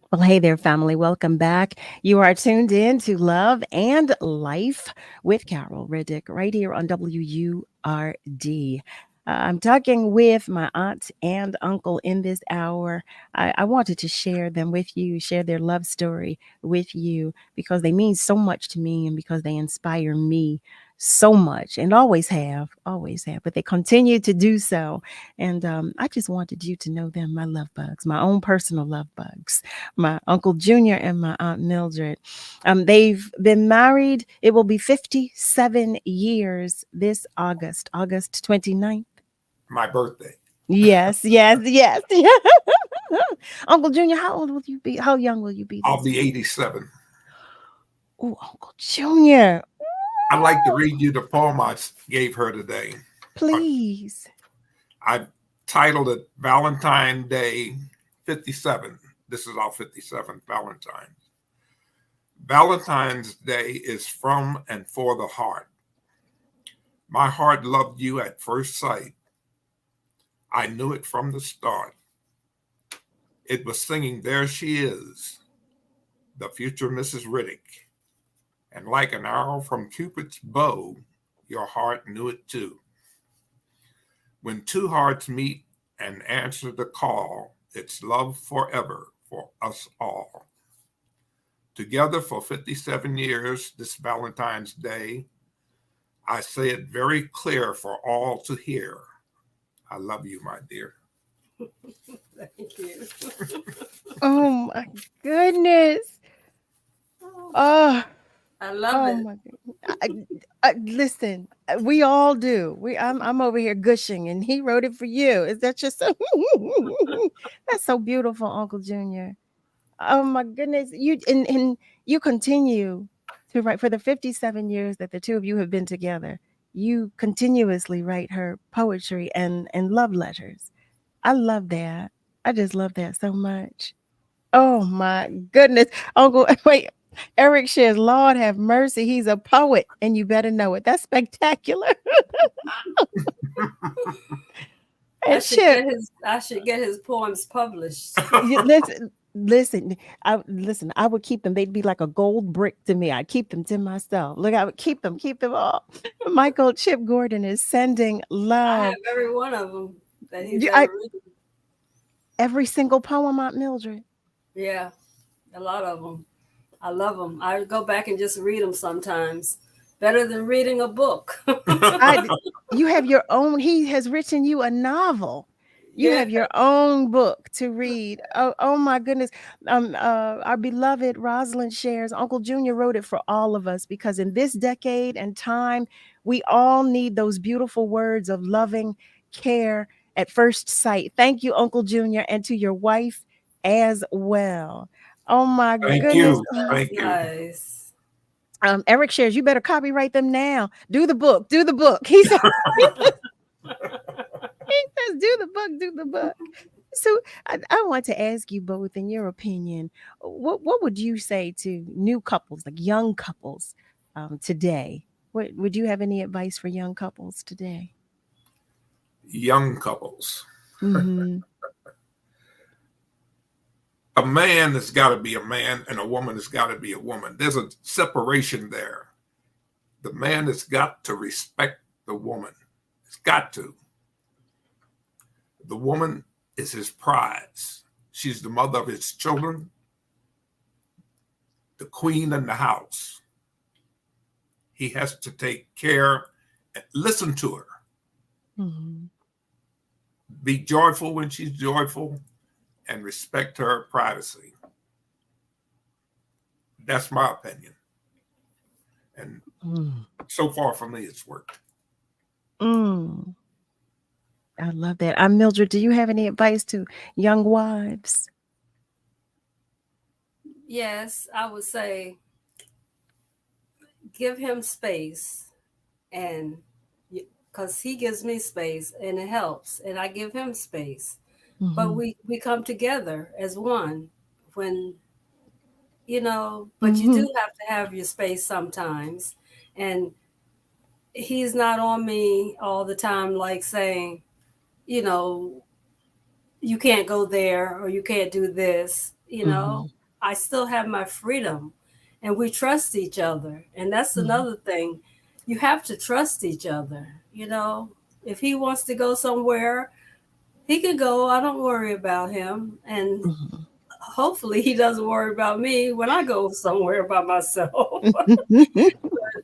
Well, hey there, family. Welcome back. You are tuned in to Love and Life with Carol Riddick right here on WURD. I'm talking with my aunt and uncle in this hour. I wanted to share them with you, share their love story with you because they mean so much to me and because they inspire me so much and always have, but they continue to do so. And I just wanted you to know them, my love bugs, my own personal love bugs, my Uncle Junior and my Aunt Mildred. They've been married. It will be 57 years this August 29th. My birthday. Yes. Uncle Junior, how old will you be? How young will you be? I'll be 87. Oh, Uncle Junior. I'd like to read you the poem I gave her today. Please. I titled it Valentine Day 57. This is our 57th Valentine's. Valentine's Day is from and for the heart. My heart loved you at first sight. I knew it from the start. It was singing, there she is, the future Mrs. Riddick. And like an arrow from Cupid's bow, your heart knew it too. When two hearts meet and answer the call. It's love forever for us all. Together for 57 years this Valentine's Day, I say it very clear for all to hear. I love you, my dear. Thank you. Oh my goodness. Oh, I love it. my goodness. Listen, we all do. I'm over here gushing, and he wrote it for you. Is that just so? That's so beautiful, Uncle Junior. Oh my goodness. And you continue to write for the 57 years that the two of you have been together. You continuously write her poetry and love letters. I love that. I just love that so much. Oh my goodness. Uncle, wait. Eric shares, Lord have mercy. He's a poet, and you better know it. That's spectacular. I And should Chip, get his poems published. listen. I would keep them. They'd be like a gold brick to me. I'd keep them to myself. Look, I would keep them all. Michael Chip Gordon is sending I love. have every one of them that he's You- ever I- written. Every single poem, Aunt Mildred. Yeah, a lot of them. I love them. I go back and just read them sometimes. Better than reading a book. You have your own. He has written you a novel. You have your own book to read. Oh my goodness. Our beloved Rosalind shares, Uncle Junior wrote it for all of us because in this decade and time, we all need those beautiful words of loving care at first sight. Thank you, Uncle Junior, and to your wife as well. Oh my Thank goodness. you. Thank you. Nice. Eric shares, you better copyright them now. Do the book. He said, he says, do the book. So I want to ask you both, in your opinion, what would you say to new couples, like young couples today? Would you have any advice for young couples today? Young couples. Mm-hmm. A man has got to be a man and a woman has got to be a woman. There's a separation there. The man has got to respect the woman. It's got to. The woman is his prize. She's the mother of his children, the queen in the house. He has to take care and listen to her. Mm-hmm. Be joyful when she's joyful and respect her privacy. That's my opinion. And so far for me, it's worked. I love that. I'm Mildred. Do you have any advice to young wives? Yes, I would say give him space, and because he gives me space and it helps, and I give him space. But we come together as one when, but you do have to have your space sometimes. And he's not on me all the time, like saying, you can't go there or you can't do this. I still have my freedom, and we trust each other. And that's another thing. You have to trust each other. If he wants to go somewhere, he can go. I don't worry about him. And hopefully he doesn't worry about me when I go somewhere by myself.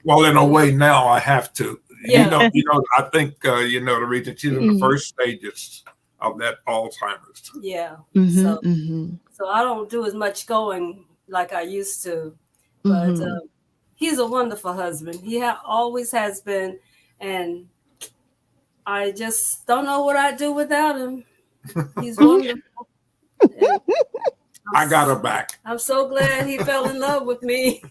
Well, in a way now I have to. Yeah. I think, the reason she's in the first stages of that Alzheimer's. Yeah. So I don't do as much going like I used to. But he's a wonderful husband. He always has been. And I just don't know what I'd do without him. He's wonderful. I got her back. I'm so glad he fell in love with me.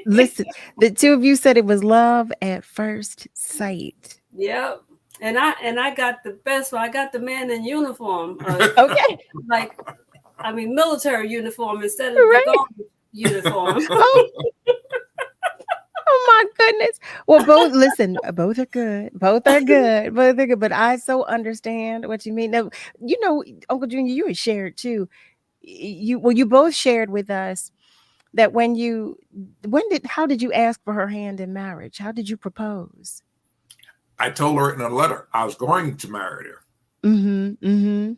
Listen, the two of you said it was love at first sight. Yep. And I got the best one. I got the man in uniform. Okay. Military uniform instead of the golf uniform. Oh my goodness. Well, both are good. Both are good. But I so understand what you mean. Now, Uncle Junior, you had shared too. You both shared with us that how did you ask for her hand in marriage? How did you propose? I told her in a letter I was going to marry her. Mm-hmm. Mm-hmm. And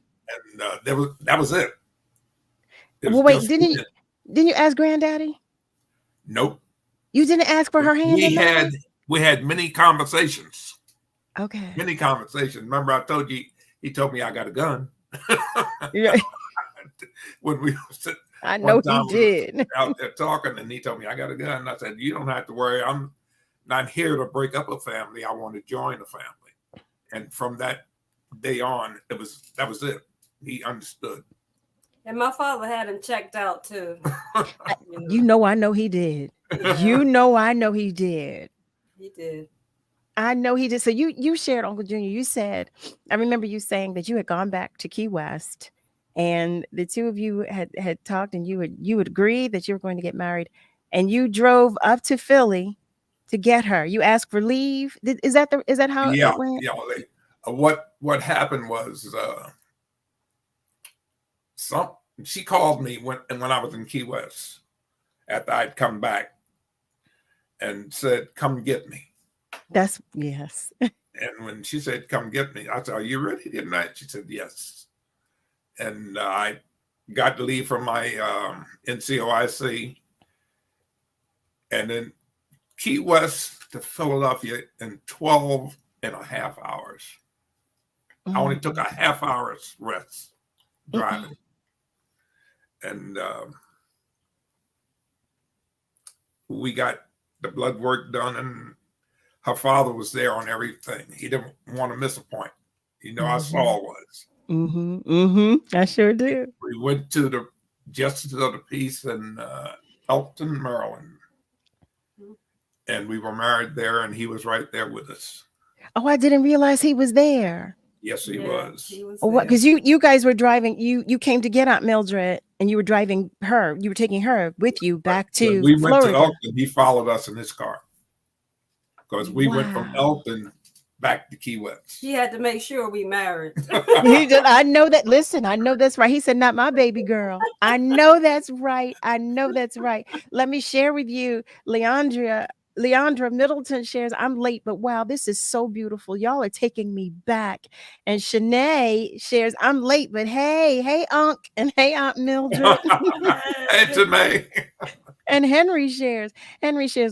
that was it. Well, wait, didn't you ask Granddaddy? Nope. You didn't ask for her hand in marriage? We had many conversations. Okay. Many conversations. Remember, I told you he told me I got a gun. Yeah. When we was I know he did. Out there talking, and he told me I got a gun. And I said, "You don't have to worry. I'm not here to break up a family. I want to join a family." And from that day on, that was it. He understood. And my father had him checked out too. You know, I know he did. You know, I know he did. He did. I know he did. So you shared, Uncle Junior. You said, I remember you saying that you had gone back to Key West, and the two of you had talked, and you would agree that you were going to get married, and you drove up to Philly to get her. You asked for leave. Is that how Yeah, it went? yeah. What happened was she called me when I was in Key West after I'd come back and said, "Come get me." Yes. And when she said, "Come get me," I said, "Are you ready tonight?" She said, "Yes." And I got to leave from my NCOIC, and then Key West to Philadelphia in 12 and a half hours. I only took a half hour's rest driving. And we got the blood work done, and her father was there on everything. He didn't want to miss a point. You know how Saul was. Mm-hmm. Mm-hmm. I sure do. We went to the Justice of the Peace in Elkton, Maryland. And we were married there, and he was right there with us. Oh, I didn't realize he was there. Yes, he was. Oh, what? Because you guys were driving. You came to get Aunt Mildred, and you were driving her. You were taking her with you back to we Florida. Went to Elkton. He followed us in his car because we went from Elkton back to Key West. He had to make sure we married. I know that. Listen, I know that's right. He said, "Not my baby girl." I know that's right. I know that's right. Let me share with you, Leandra Middleton shares, "I'm late, but wow, this is so beautiful. Y'all are taking me back." And Shanae shares, "I'm late, but hey, Unc, and hey, Aunt Mildred." Hey, Shanae. And Henry shares,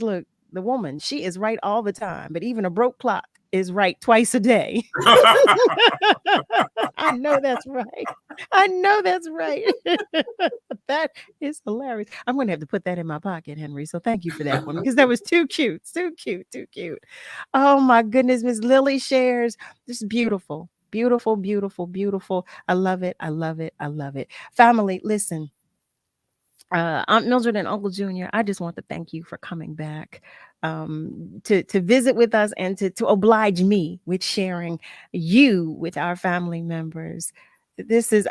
look, the woman, she is right all the time, but even a broke clock is right twice a day. I know that's right. I know that's right. That is hilarious. I'm going to have to put that in my pocket, Henry. So thank you for that one, because that was too cute. Too cute. Oh my goodness. Miss Lily shares, this is beautiful. Beautiful, beautiful, beautiful. I love it. I love it. I love it. Family, listen. Aunt Mildred and Uncle Junior, I just want to thank you for coming back to visit with us and to oblige me with sharing you with our family members. This is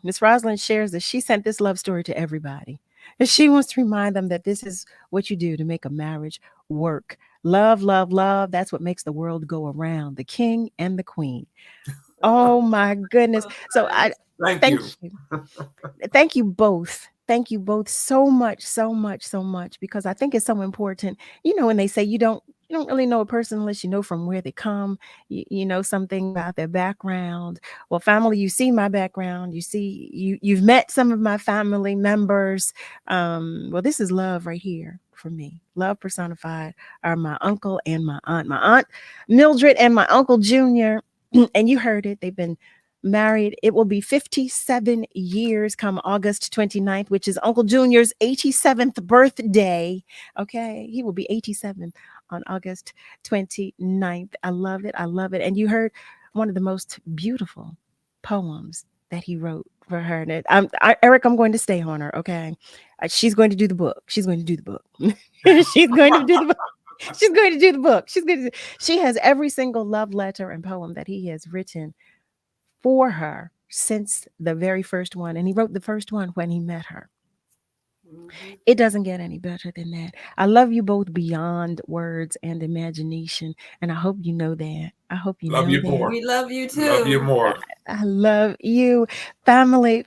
Miss Rosalind shares that she sent this love story to everybody, and she wants to remind them that this is what you do to make a marriage work. Love, love, love. That's what makes the world go around. The king and the queen. Oh my goodness. So I thank you. Thank you both. Thank you both so much, because I think it's so important. You know, when they say you don't really know a person unless you know from where they come, you know something about their background. Well, family, you see my background, you've met some of my family members. Well, this is love right here for me. Love personified are my uncle and my aunt Mildred and my uncle Junior. And you heard it, they've been married. It will be 57 years come August 29th, which is Uncle Junior's 87th birthday. Okay, he will be 87 on August 29th. I love it. I love it. And you heard one of the most beautiful poems that he wrote for her. And Eric, I'm going to stay on her. Okay, she's going to do the book. She's going to do the book. She's going to do the book. She's going to do the book. She has every single love letter and poem that he has written for her since the very first one. And he wrote the first one when he met her. It doesn't get any better than that. I love you both beyond words and imagination. And I hope you know that. I hope you love know you that. more. We love you too. Love you more. I love you. Family.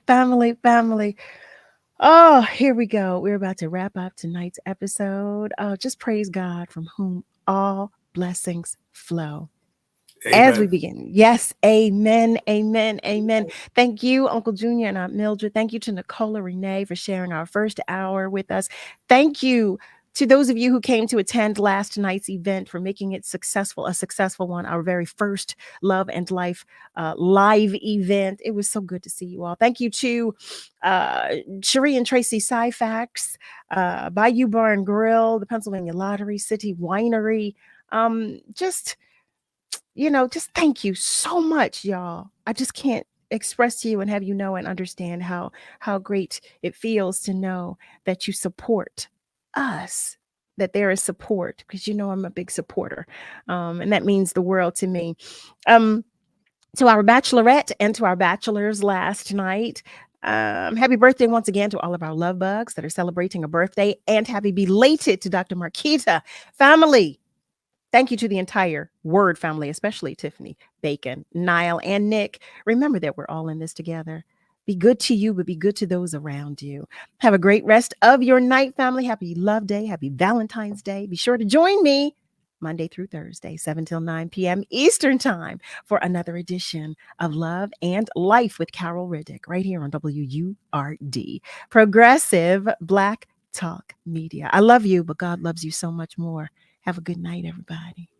Oh, here we go. We're about to wrap up tonight's episode. Just praise God from whom all blessings flow. As we Amen. begin. Yes. Amen. Amen. Amen. Thank you, Uncle Junior and Aunt Mildred. Thank you to Nicolla Renee for sharing our first hour with us. Thank you to those of you who came to attend last night's event for making it successful, a successful one, our very first Love and Life live event. It was so good to see you all. Thank you to Cherie and Tracy Syfax, Bayou Bar and Grill, the Pennsylvania Lottery, City Winery. Just thank you so much, y'all. I just can't express to you and have you know and understand how great it feels to know that you support us, that there is support, because I'm a big supporter, and that means the world to me. To our bachelorette and to our bachelors last night, happy birthday once again to all of our love bugs that are celebrating a birthday, and happy belated to Dr. Marquita family. Thank you to the entire Word family, especially Tiffany, Bacon, Niall, and Nick. Remember that we're all in this together. Be good to you, but be good to those around you. Have a great rest of your night, family. Happy Love Day. Happy Valentine's Day. Be sure to join me Monday through Thursday, 7 till 9 p.m. Eastern Time for another edition of Love and Life with Carol Riddick right here on WURD, Progressive Black Talk Media. I love you, but God loves you so much more. Have a good night, everybody.